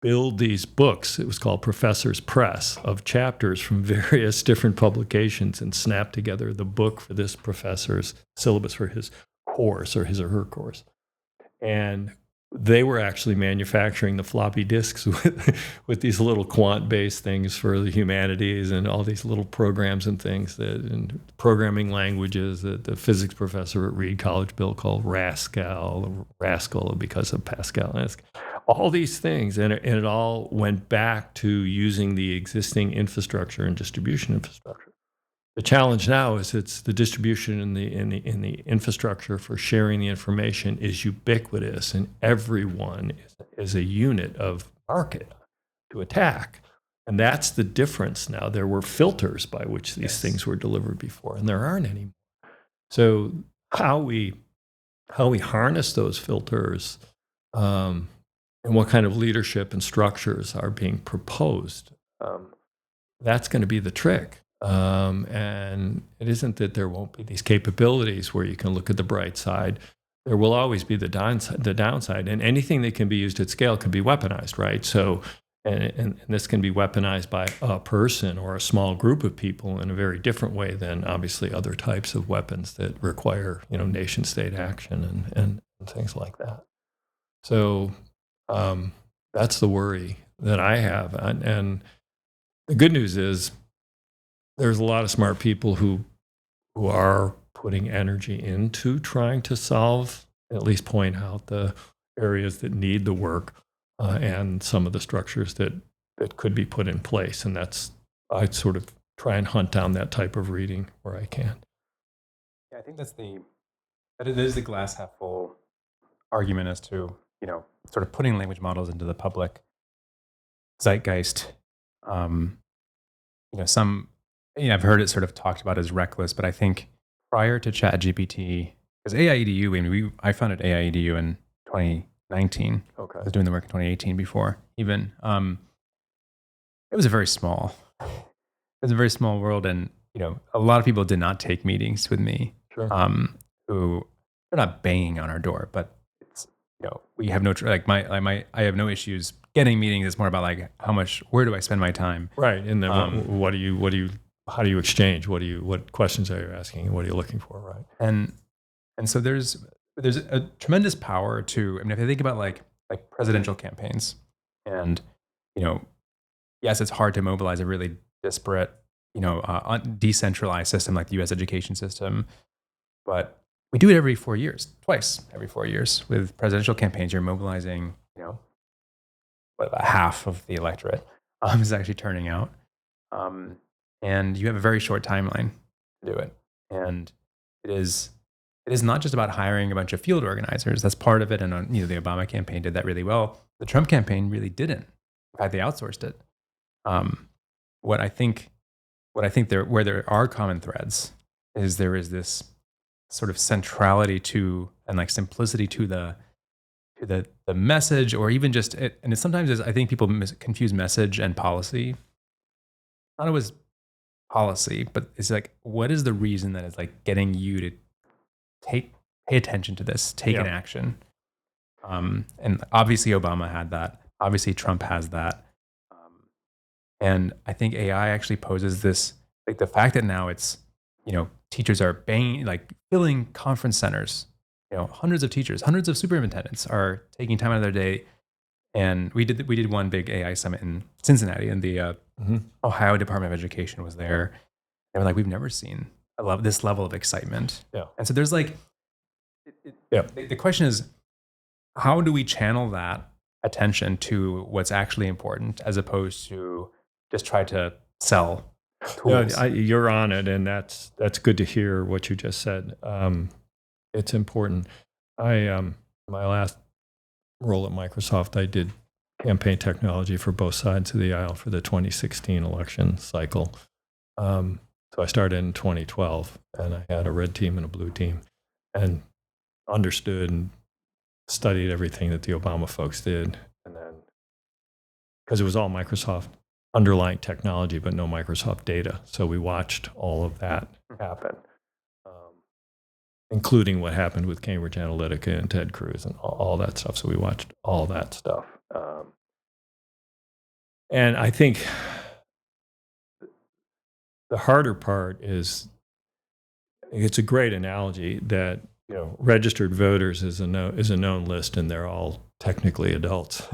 build these books, it was called Professor's Press, of chapters from various different publications and snap together the book for this professor's syllabus for his course or his or her course. And they were actually manufacturing the floppy disks with these little quant-based things for the humanities and all these little programs and things and programming languages that the physics professor at Reed College built called Rascal because of Pascal. And all these things, and it all went back to using the existing infrastructure and distribution infrastructure. The challenge now is it's the distribution in the infrastructure for sharing the information is ubiquitous, and everyone is a unit of market to attack. And that's the difference now. There were filters by which these things were delivered before, and there aren't anymore. So how we harness those filters, and what kind of leadership and structures are being proposed, that's going to be the trick. And it isn't that there won't be these capabilities where you can look at the bright side. There will always be the downside, and anything that can be used at scale can be weaponized, right? So, and this can be weaponized by a person or a small group of people in a very different way than obviously other types of weapons that require, nation state action and things like that. So that's the worry that I have, and the good news is, there's a lot of smart people who are putting energy into trying to solve, at least point out the areas that need the work and some of the structures that could be put in place. And I sort of try and hunt down that type of reading where I can. Yeah, I think that it is the glass half full argument as to, sort of putting language models into the public zeitgeist. I've heard it sort of talked about as reckless, but I think prior to ChatGPT, because AIEDU, I founded AIEDU in 2019. Okay. I was doing the work in 2018 before even. It was a very small world, and a lot of people did not take meetings with me. Sure. Who they're not banging on our door, but it's we have no I have no issues getting meetings. It's more about like where do I spend my time? Right. And then how do you exchange? What questions are you asking? What are you looking for? Right. And so there's a tremendous power to, if I think about like presidential campaigns, and yes, it's hard to mobilize a really disparate, decentralized system like the U.S. education system, but we do it twice every 4 years with presidential campaigns. You're mobilizing, about half of the electorate is actually turning out. And you have a very short timeline to do it. And it is it is not just about hiring a bunch of field organizers. That's part of it. And the Obama campaign did that really well. The Trump campaign really didn't. In fact, they outsourced it. Um, what I think where there are common threads is there is this sort of centrality to and like simplicity to the message, or even just it. And it sometimes is, I think people confuse message and policy. Not always policy, but it's like, what is the reason that is like getting you to pay attention to this, take an action? And obviously Obama had that. Obviously Trump has that. And I think AI actually poses this, like the fact that now it's, teachers are filling conference centers, hundreds of teachers, hundreds of superintendents are taking time out of their day. And we did one big AI summit in Cincinnati, and the Ohio Department of Education was there. They were like, we've never seen this level of excitement. Yeah. And so there's like, the question is, how do we channel that attention to what's actually important, as opposed to just try to sell tools? You're on it, and that's good to hear what you just said. It's important. My last role at Microsoft, I did campaign technology for both sides of the aisle for the 2016 election cycle. So I started in 2012, and I had a red team and a blue team, and understood and studied everything that the Obama folks did. And then, because it was all Microsoft underlying technology, but no Microsoft data. So we watched all of that happen, including what happened with Cambridge Analytica and Ted Cruz and all that stuff. So we watched all that stuff. And I think the harder part is, it's a great analogy that, registered voters is a known list, and they're all technically adults.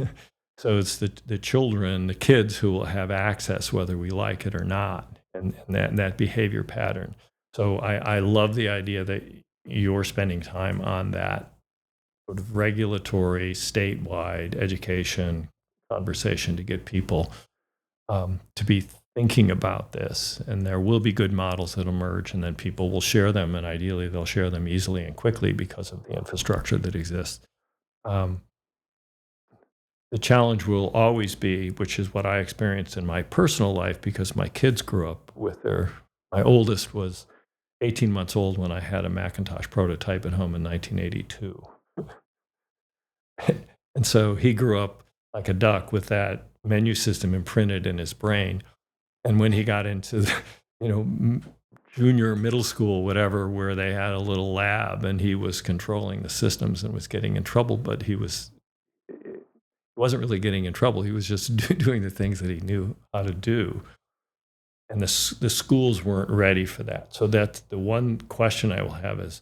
So it's the children, the kids, who will have access whether we like it or not, and that behavior pattern. So I love the idea that you're spending time on that sort of regulatory, statewide education conversation to get people to be thinking about this. And there will be good models that emerge, and then people will share them, and ideally they'll share them easily and quickly because of the infrastructure that exists. The challenge will always be, which is what I experienced in my personal life, because my kids grew up with my oldest was 18 months old when I had a Macintosh prototype at home in 1982. And so he grew up like a duck with that menu system imprinted in his brain. And when he got into, junior, middle school, whatever, where they had a little lab and he was controlling the systems and was getting in trouble, but he wasn't really getting in trouble. He was just doing the things that he knew how to do. And the schools weren't ready for that. So that's the one question I will have is,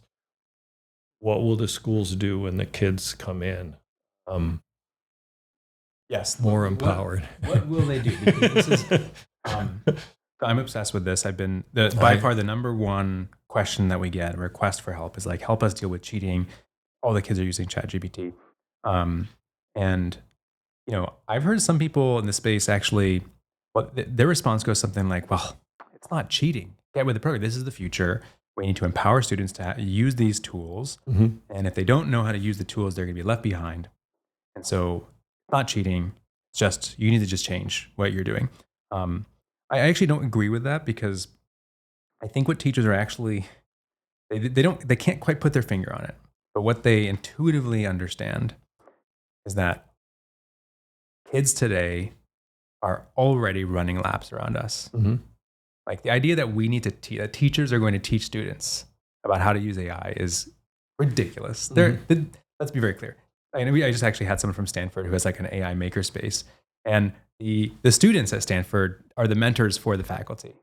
what will the schools do when the kids come in? Yes, more empowered. What will they do? Because this is, I'm obsessed with this. I've been by far the number one question that we get, a request for help, is like, help us deal with cheating. All the kids are using ChatGPT, and I've heard some people in the space actually, their response goes something like, "Well, it's not cheating. Get with the program. This is the future. We need to empower students to use these tools, and if they don't know how to use the tools, they're going to be left behind. And so, it's not cheating. It's just, you need to just change what you're doing." I actually don't agree with that, because I think what teachers are actually, they can't quite put their finger on it, but what they intuitively understand is that kids today are already running laps around us. Like the idea that we need to that teachers are going to teach students about how to use AI is ridiculous. Let's be very clear. I just actually had someone from Stanford who has like an AI makerspace, and the students at Stanford are the mentors for the faculty.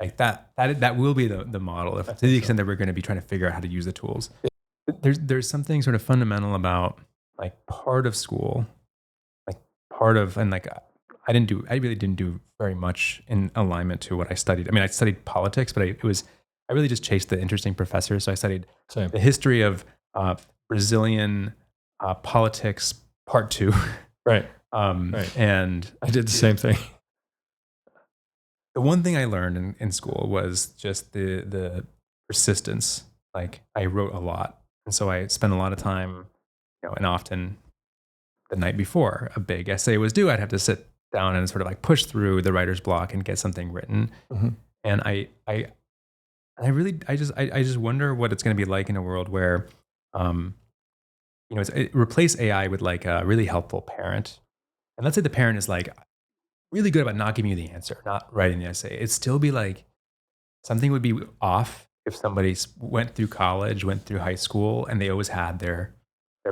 Like that will be the model, to the extent that we're going to be trying to figure out how to use the tools. There's something sort of fundamental about like part of school, and like I really didn't do very much in alignment to what I studied. I mean, I studied politics, but I really just chased the interesting professors. So I studied the history of Brazilian politics, part 2. Right. Right. And I did the same thing. The one thing I learned in school was just the persistence like I wrote a lot. And so I spent a lot of time, and often the night before a big essay was due, I'd have to sit down and sort of like push through the writer's block and get something written. Mhm. And I just wonder what it's going to be like in a world where, um, replace AI with like a really helpful parent. And let's say the parent is like really good about not giving you the answer, not writing the essay. It'd still be like something would be off if somebody went through college, went through high school, and they always had their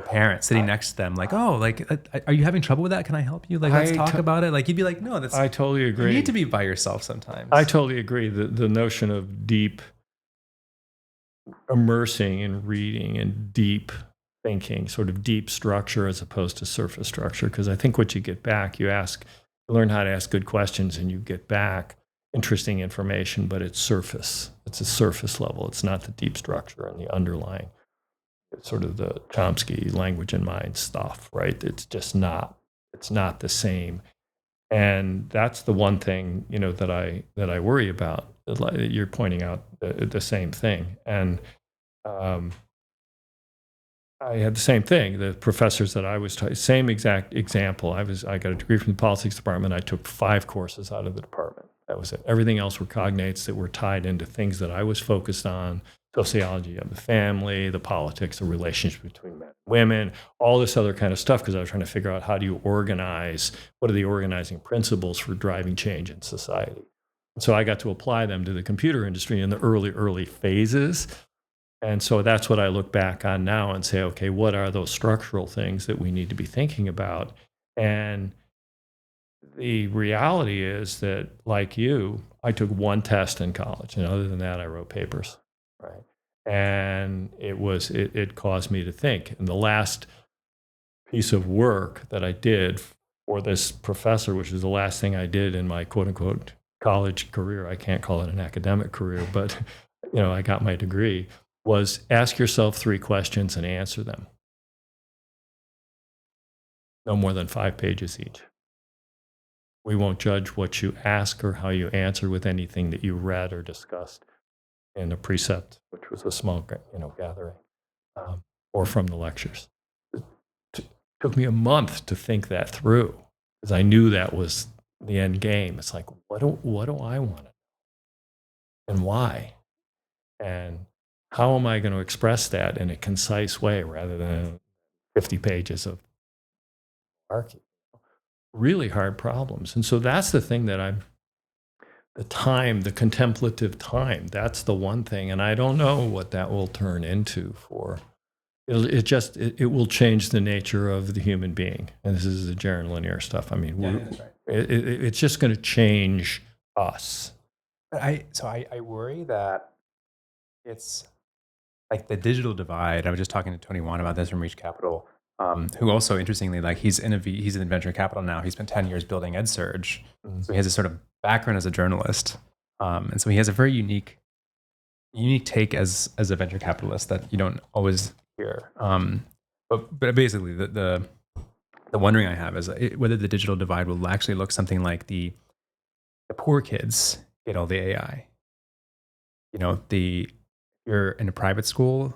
parent sitting I next to them, like, oh, like, are you having trouble with that? Can I help you? Like, let's I talk to about it. Like, you'd be like, no, that's I totally you agree. need to be by yourself sometimes. I totally agree. The notion of deep immersing in reading and deep thinking, sort of deep structure as opposed to surface structure. Because I think what you get back, you learn how to ask good questions, and you get back interesting information, but it's surface. It's a surface level. It's not the deep structure and the underlying. It's sort of the Chomsky language and mind stuff, right? It's just not. It's not the same. And that's the one thing that I worry about. You're pointing out the same thing, and um, I had the same thing. The professors that I was same exact example. I got a degree from the politics department. I took 5 courses out of the department. That was it. Everything else were cognates that were tied into things that I was focused on: sociology of the family, the politics, the relationship between men and women, all this other kind of stuff. Because I was trying to figure out how do you organize? What are the organizing principles for driving change in society? And so I got to apply them to the computer industry in the early phases. And so that's what I look back on now and say, okay, what are those structural things that we need to be thinking about? And the reality is that, like you, I took 1 test in college, and other than that, I wrote papers, right? And it caused me to think. And the last piece of work that I did for this professor, which is the last thing I did in my quote unquote college career, I can't call it an academic career, but I got my degree, was ask yourself 3 questions and answer them. No more than 5 pages each. We won't judge what you ask or how you answer with anything that you read or discussed in a precept, which was a small gathering, or from the lectures. It took me a month to think that through, because I knew that was the end game. It's like, what do I want, and why? And how am I going to express that in a concise way rather than 50 pages of archy? Really hard problems. And so that's the thing that the contemplative time, that's the one thing. And I don't know what that will turn into it will change the nature of the human being. And this is the Jaron Lanier stuff. I mean, Yeah, that's right. it's just going to change us. But I worry that it's like the digital divide. I was just talking to Tony Wan about this from Reach Capital, who also interestingly, like he's in venture capital now. He spent 10 years building EdSurge, so he has a sort of background as a journalist, and so he has a very unique take as a venture capitalist that you don't always hear. But basically, the wondering I have is whether the digital divide will actually look something like the poor kids get all the AI. You're in a private school,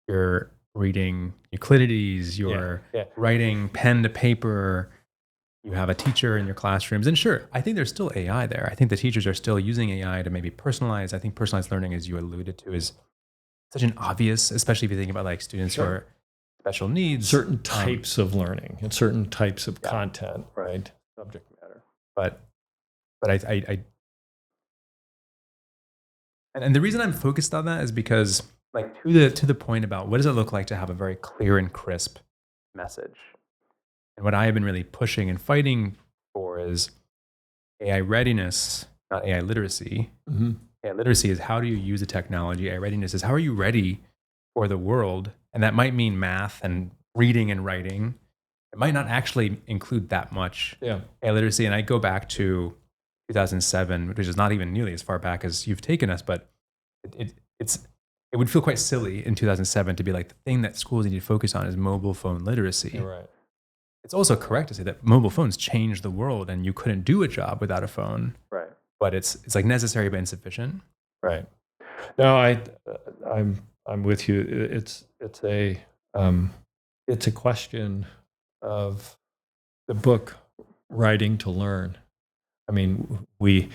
you're reading Euclides, you're writing pen to paper, you have a teacher in your classrooms. And sure, I think there's still AI there. I think the teachers are still using AI to maybe personalize. I think personalized learning, as you alluded to, is such an obvious, especially if you think about like students who are special needs. Certain types of learning and certain types of content, right? Subject matter. But and the reason I'm focused on that is because, like, to the point about what does it look like to have a very clear and crisp message, and what I have been really pushing and fighting for is AI readiness, not AI literacy. Mm-hmm. AI literacy is how do you use the technology. AI readiness is how are you ready for the world, and that might mean math and reading and writing. It might not actually include that much AI literacy. And I go back to 2007, which is not even nearly as far back as you've taken us, but it would feel quite silly in 2007 to be like the thing that schools need to focus on is mobile phone literacy. You're right. It's also correct to say that mobile phones changed the world, and you couldn't do a job without a phone. Right. But it's like necessary but insufficient. Right. No, I'm I'm with you. It's a question of the book Writing to Learn. I mean, we've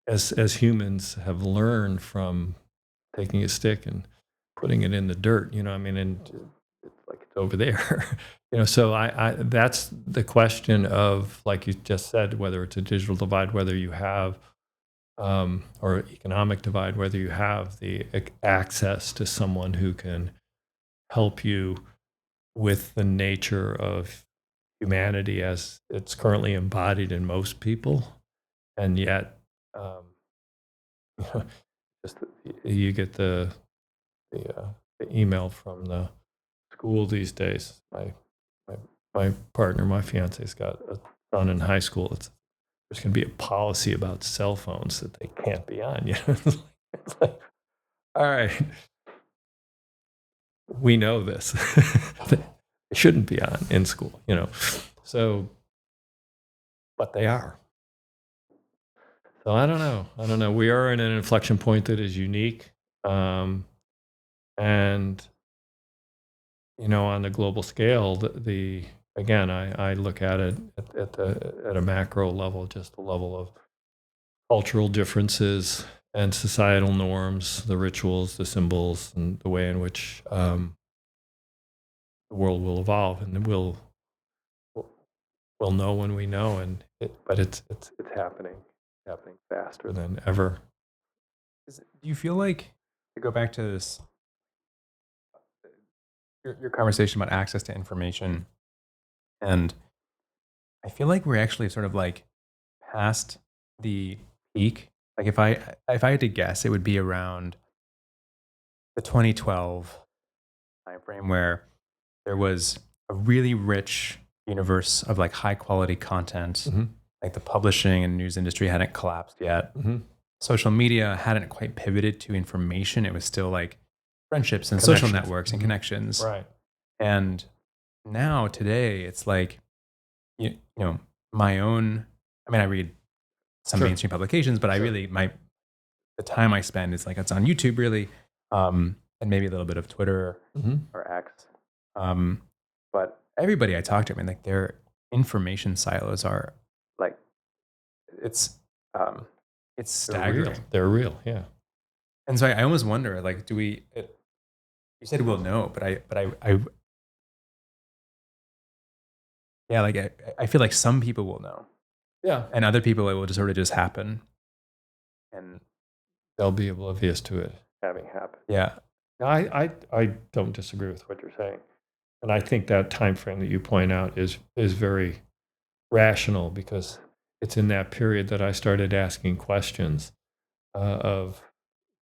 as humans have learned from taking a stick and putting it in the dirt. I mean, and it's like it's over there. So I that's the question of, like you just said, whether it's a digital divide, whether you have or economic divide, whether you have the access to someone who can help you with the nature of humanity as it's currently embodied in most people, and yet just you get the email from the school these days. My my partner, my fiance's got a son in high school. There's going to be a policy about cell phones that they can't be on. It's like, all right, we know this. They shouldn't be on in school. So, but they are. So I don't know. We are in an inflection point that is unique, and on the global scale, the again, I look at it at a macro level, just the level of cultural differences and societal norms, the rituals, the symbols, and the way in which the world will evolve, and we'll know when we know, but it's happening faster than ever. Do you feel like, to go back to this, your conversation about access to information, and I feel like we're actually sort of like past the peak. Like if I had to guess, it would be around the 2012 timeframe where there was a really rich universe of like high quality content. Mm-hmm. Like the publishing and news industry hadn't collapsed yet. Mm-hmm. Social media hadn't quite pivoted to information. It was still like friendships and social Connections. networks and Mm-hmm. connections. Right. And now today it's like, you know, my own, I mean, I read some Sure. mainstream publications, but I Sure. really, the time I spend is like, it's on YouTube really. And maybe a little bit of Twitter Mm-hmm. or X. But everybody I talk to, I mean, like their information silos are like, it's staggering. They're real. Yeah. And so I almost wonder, like, you said we'll know, but yeah, like I feel like some people will know, Yeah. and other people it will just sort of just happen, and They'll be oblivious to it having happened. yeah, I don't disagree with what you're saying, and I think that time frame that you point out is very rational, because it's in that period that I started asking questions of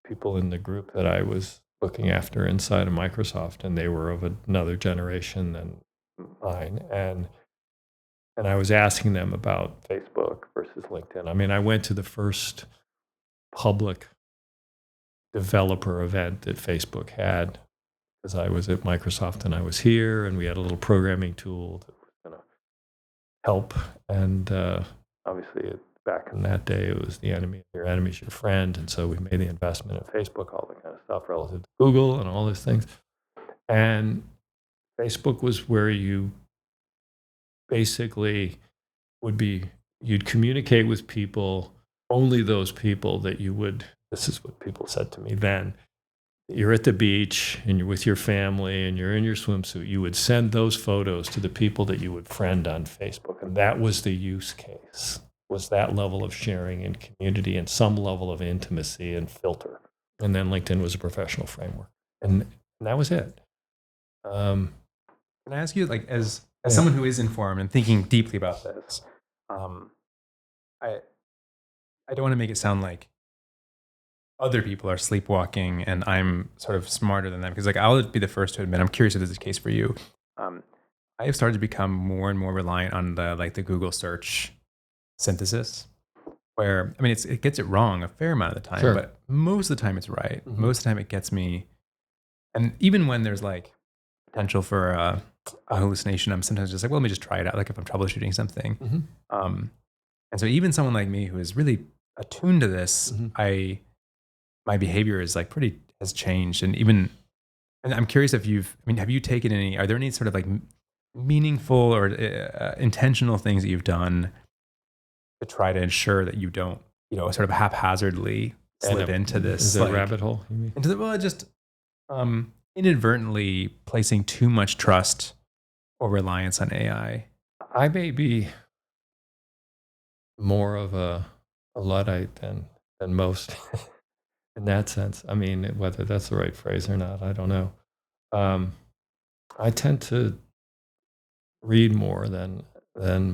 people in the group that I was looking after inside of Microsoft, and they were of another generation than mine, and I was asking them about Facebook versus LinkedIn. I mean, I went to the first public developer event that Facebook had, because I was at Microsoft and I was here, and we had a little programming tool that was going to help. And obviously, back in that day, it was the enemy of your enemy is your friend. And so we made the investment in Facebook, all that kind of stuff relative to Google and all these things. And Facebook was where you basically you'd communicate with people, only those people that you would, this is what people said to me then, you're at the beach and you're with your family and you're in your swimsuit, you would send those photos to the people that you would friend on Facebook. And that was the use case, was that level of sharing and community and some level of intimacy and filter. And then LinkedIn was a professional framework. And that was it. Can I ask you, like, as someone who is informed and thinking deeply about this, I don't want to make it sound like other people are sleepwalking and I'm sort of smarter than them, because like I'll be the first to admit, I'm curious if this is the case for you. I have started to become more and more reliant on the Google search synthesis, where I mean it gets it wrong a fair amount of the time, Sure. but most of the time it's right. Mm-hmm. Most of the time it gets me, and even when there's like potential for a hallucination, I'm sometimes just like, well, let me just try it out. Like if I'm troubleshooting something, Mm-hmm. and so even someone like me who is really attuned to this, Mm-hmm. my behavior is like has changed. And I'm curious if have you taken are there any sort of like meaningful or intentional things that you've done to try to ensure that you don't, sort of haphazardly slip into Is this, it a like, rabbit hole, you mean? just inadvertently placing too much trust or reliance on AI? I may be more of a Luddite than most in that sense. I mean, whether that's the right phrase or not, I don't know. Um, I tend to read more than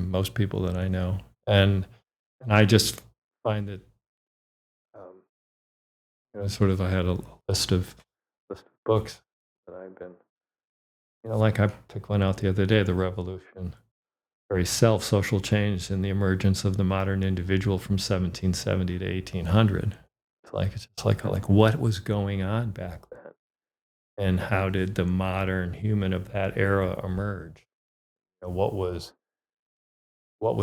most people that I know, and I just find that um, sort of I had a list of books that I've been, like I took one out the other day, The Revolution, very self-social change in the emergence of the modern individual from 1770 to 1800. It's like what was going on back then, and how did the modern human of that era emerge? What was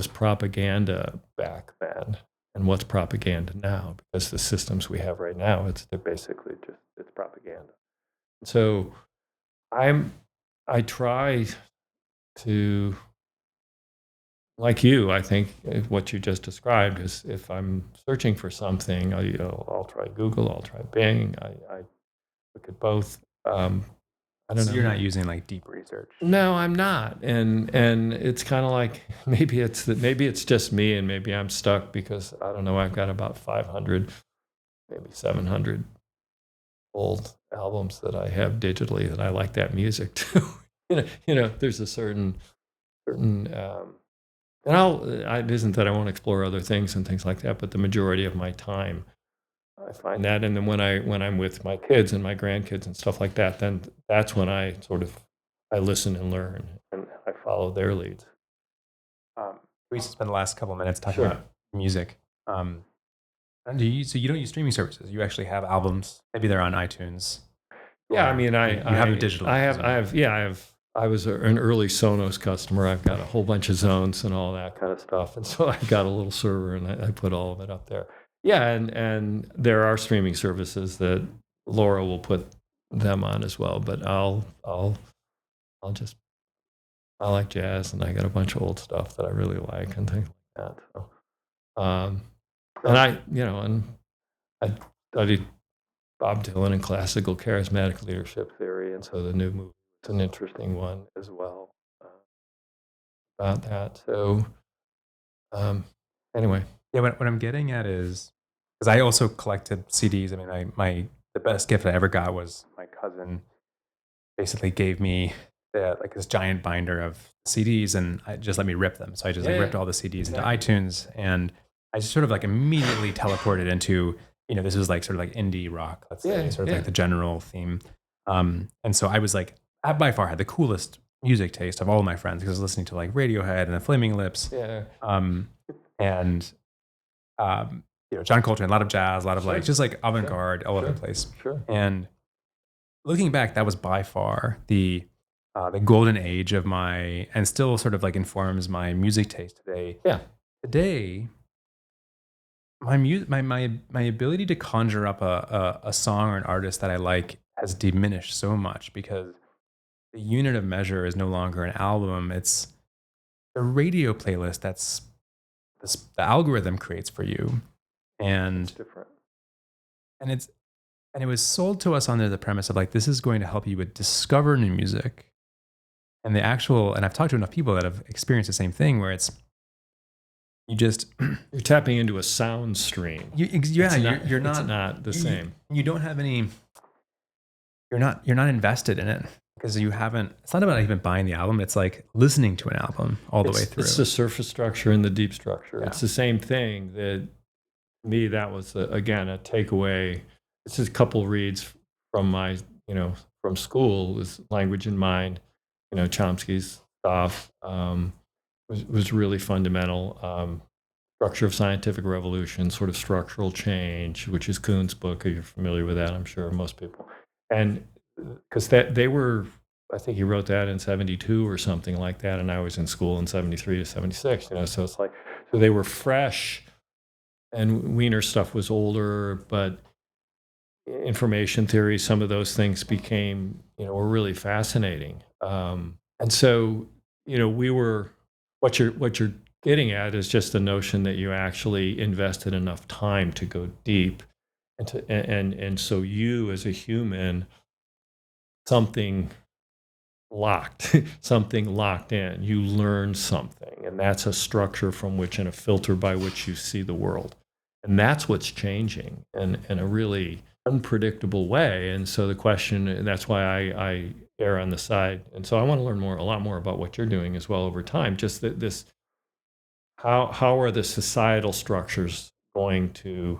propaganda back then, and what's propaganda now? Because the systems we have right now, they're basically just it's propaganda. So I try to, like you, I think what you just described is, if I'm searching for something, I'll try Google, I'll try Bing. I look at both. I don't So know. you're not using like deep research. No, I'm not, and it's kind of like maybe it's just me, and maybe I'm stuck because I don't know. I've got about 500, maybe 700 old albums that I have digitally that I like that music too. There's a certain and it isn't that I won't explore other things and things like that, but the majority of my time I find that. And then when I'm with my kids and my grandkids and stuff like that, then that's when I listen and learn, and I follow their leads. We spent the last couple of minutes talking Sure. about music. And so you don't use streaming services. You actually have albums. Maybe they're on iTunes. Yeah, I or mean, you have it digitally. I was an early Sonos customer. I've got a whole bunch of zones and all that kind of stuff, and so I got a little server and I put all of it up there. Yeah, and there are streaming services that Laura will put them on as well. But I like jazz, and I got a bunch of old stuff that I really like and things like that. So, and I studied Bob Dylan and classical charismatic leadership theory, and so the new movie is an interesting one as well about that. So, anyway, Yeah, what I'm getting at is, because I also collected CDs. I mean, the best gift I ever got was my cousin basically gave me like this giant binder of CDs, and I just let me rip them. So I just like ripped all the CDs into iTunes, and I just sort of like immediately teleported into, this was like sort of like indie rock, let's say, sort of like the general theme. And so I was like, I by far had the coolest music taste of all of my friends, because I was listening to like Radiohead and the Flaming Lips. And John Coltrane, a lot of jazz, a lot of like just like avant-garde all over the place. Sure. And looking back, that was by far the golden age of my, and still sort of like informs my music taste today. Yeah. Today, my ability to conjure up a song or an artist that I like has diminished so much, because the unit of measure is no longer an album. It's the radio playlist that's the algorithm creates for you. And It's different. and it was sold to us under the premise of like, this is going to help you with discover new music. And and I've talked to enough people that have experienced the same thing, where it's, you're tapping into a sound stream. You're not, it's not the same. You don't have any, you're not invested in it, because it's not about even buying the album. It's like listening to an album all the way through. It's the surface structure and the deep structure. Yeah. It's the same thing. That, to me, that was again a takeaway. It's just a couple reads from my, from school, with Language and Mind, Chomsky's stuff, was really fundamental. Structure of Scientific Revolution, sort of structural change, which is Kuhn's book. You're familiar with that, I'm sure, most people. And because they were, I think he wrote that in 72 or something like that, and I was in school in 73 to 76, so it's like, so they were fresh, and Wiener's stuff was older, but information theory, some of those things became, were really fascinating. And so, what you're getting at is just the notion that you actually invested enough time to go deep, and so you as a human, something locked, something locked in. You learn something, and that's a structure from which and a filter by which you see the world. And that's what's changing in a really unpredictable way. And so the question, and that's why I err on the side. And so I want to learn a lot more about what you're doing as well over time. Just that how are the societal structures going to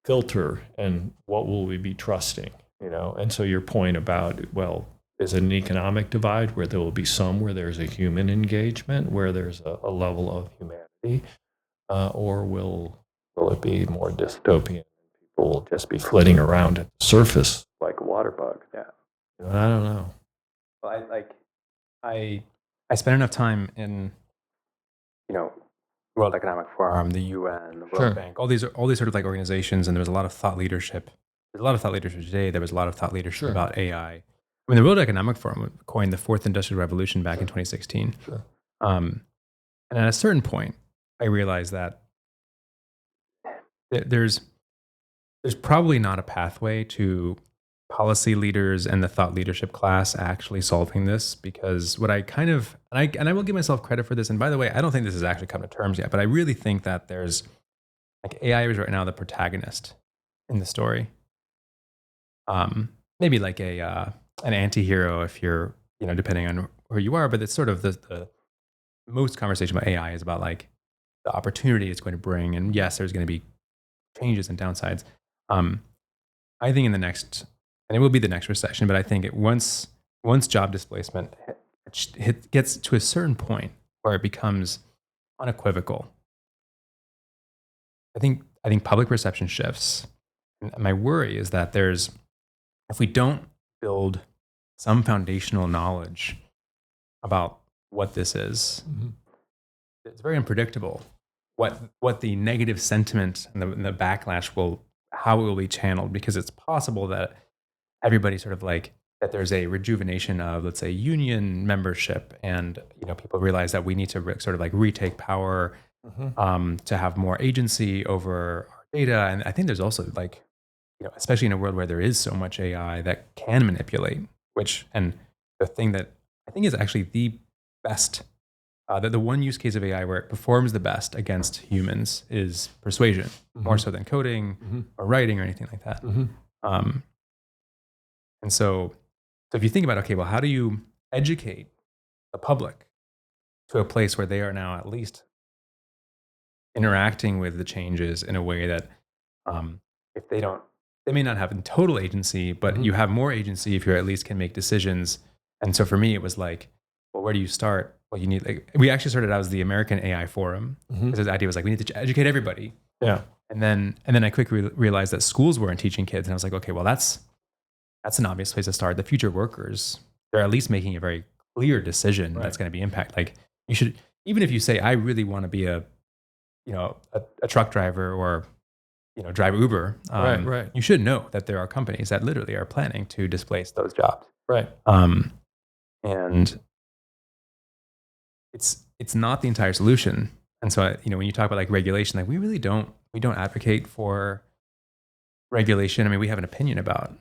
filter, and what will we be trusting? And so your point about, well, is it an economic divide where there will be some where there's a human engagement, where there's a level of humanity, or will it be more dystopian? People will just be flitting around at the surface like a water bug. Yeah. I don't know. Well, I spent enough time in, World Economic Forum, the UN, the World Bank, all these sort of like organizations, and there was a lot of thought leadership. There's a lot of thought leadership today. There was a lot of thought leadership about AI. I mean, the World Economic Forum coined the fourth industrial revolution back in 2016. And at a certain point, I realized that there's probably not a pathway to policy leaders and the thought leadership class actually solving this, because what I kind of, and I will give myself credit for this, and by the way, I don't think this has actually come to terms yet, but I really think that there's, like, AI is right now the protagonist in the story. Maybe like an anti-hero if you're, depending on who you are, but it's sort of the most conversation about AI is about like the opportunity it's going to bring. And yes, there's going to be changes and downsides. I think in the next, and it will be the next recession, but I think once job displacement gets to a certain point where it becomes unequivocal, I think public perception shifts. And my worry is that if we don't build some foundational knowledge about what this is, it's very unpredictable what the negative sentiment and the backlash how it will be channeled, because it's possible that everybody sort of like that there's a rejuvenation of, let's say, union membership, and people realize that we need to sort of like retake power, to have more agency over our data. And I think there's also like, especially in a world where there is so much AI that can manipulate, and the thing that I think is actually the best, the one use case of AI where it performs the best against humans is persuasion, more so than coding or writing or anything like that. And so if you think about, okay, well, how do you educate the public to a place where they are now at least interacting with the changes in a way that, if they may not have total agency, but you have more agency if you at least can make decisions. And so for me, it was like, well, where do you start? Well, you need, like, we actually started out as the American AI Forum, because the idea was like, we need to educate everybody. Yeah. And then I quickly realized that schools weren't teaching kids. And I was like, okay, well, that's an obvious place to start. The future workers, they're at least making a very clear decision that's going to be impact. Like, you should, even if you say, I really want to be a truck driver or, drive Uber, you should know that there are companies that literally are planning to displace those jobs. Right. And it's not the entire solution. And so, when you talk about like regulation, like we don't advocate for regulation. I mean, we have an opinion about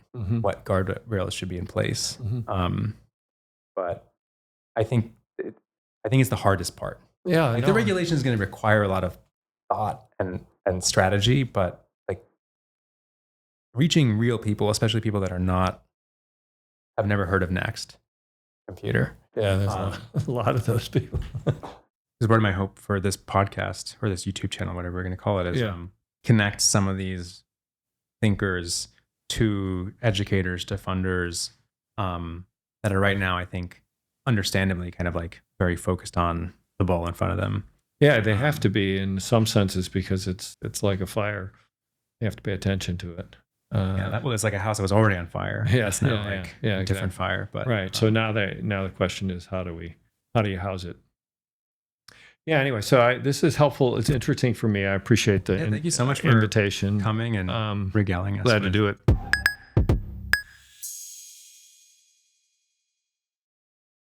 what guardrails should be in place. But I think it's the hardest part. Yeah. Like, the regulation is going to require a lot of thought and strategy, but like reaching real people, especially people that have never heard of Next computer. Yeah, there's a lot of those people. Is part of my hope for this podcast or this YouTube channel, whatever we're going to call it, is connect some of these thinkers to educators, to funders, that are right now, I think, understandably kind of like very focused on the ball in front of them. Yeah, they have to be in some senses, because it's like a fire. You have to pay attention to it. It's like a house that was already on fire. Yeah, it's now a different fire. But right. So now the question is, how do you house it? Yeah. Anyway, so this is helpful. It's interesting for me. I appreciate the thank you so much for invitation, coming and regaling us. Glad to do it.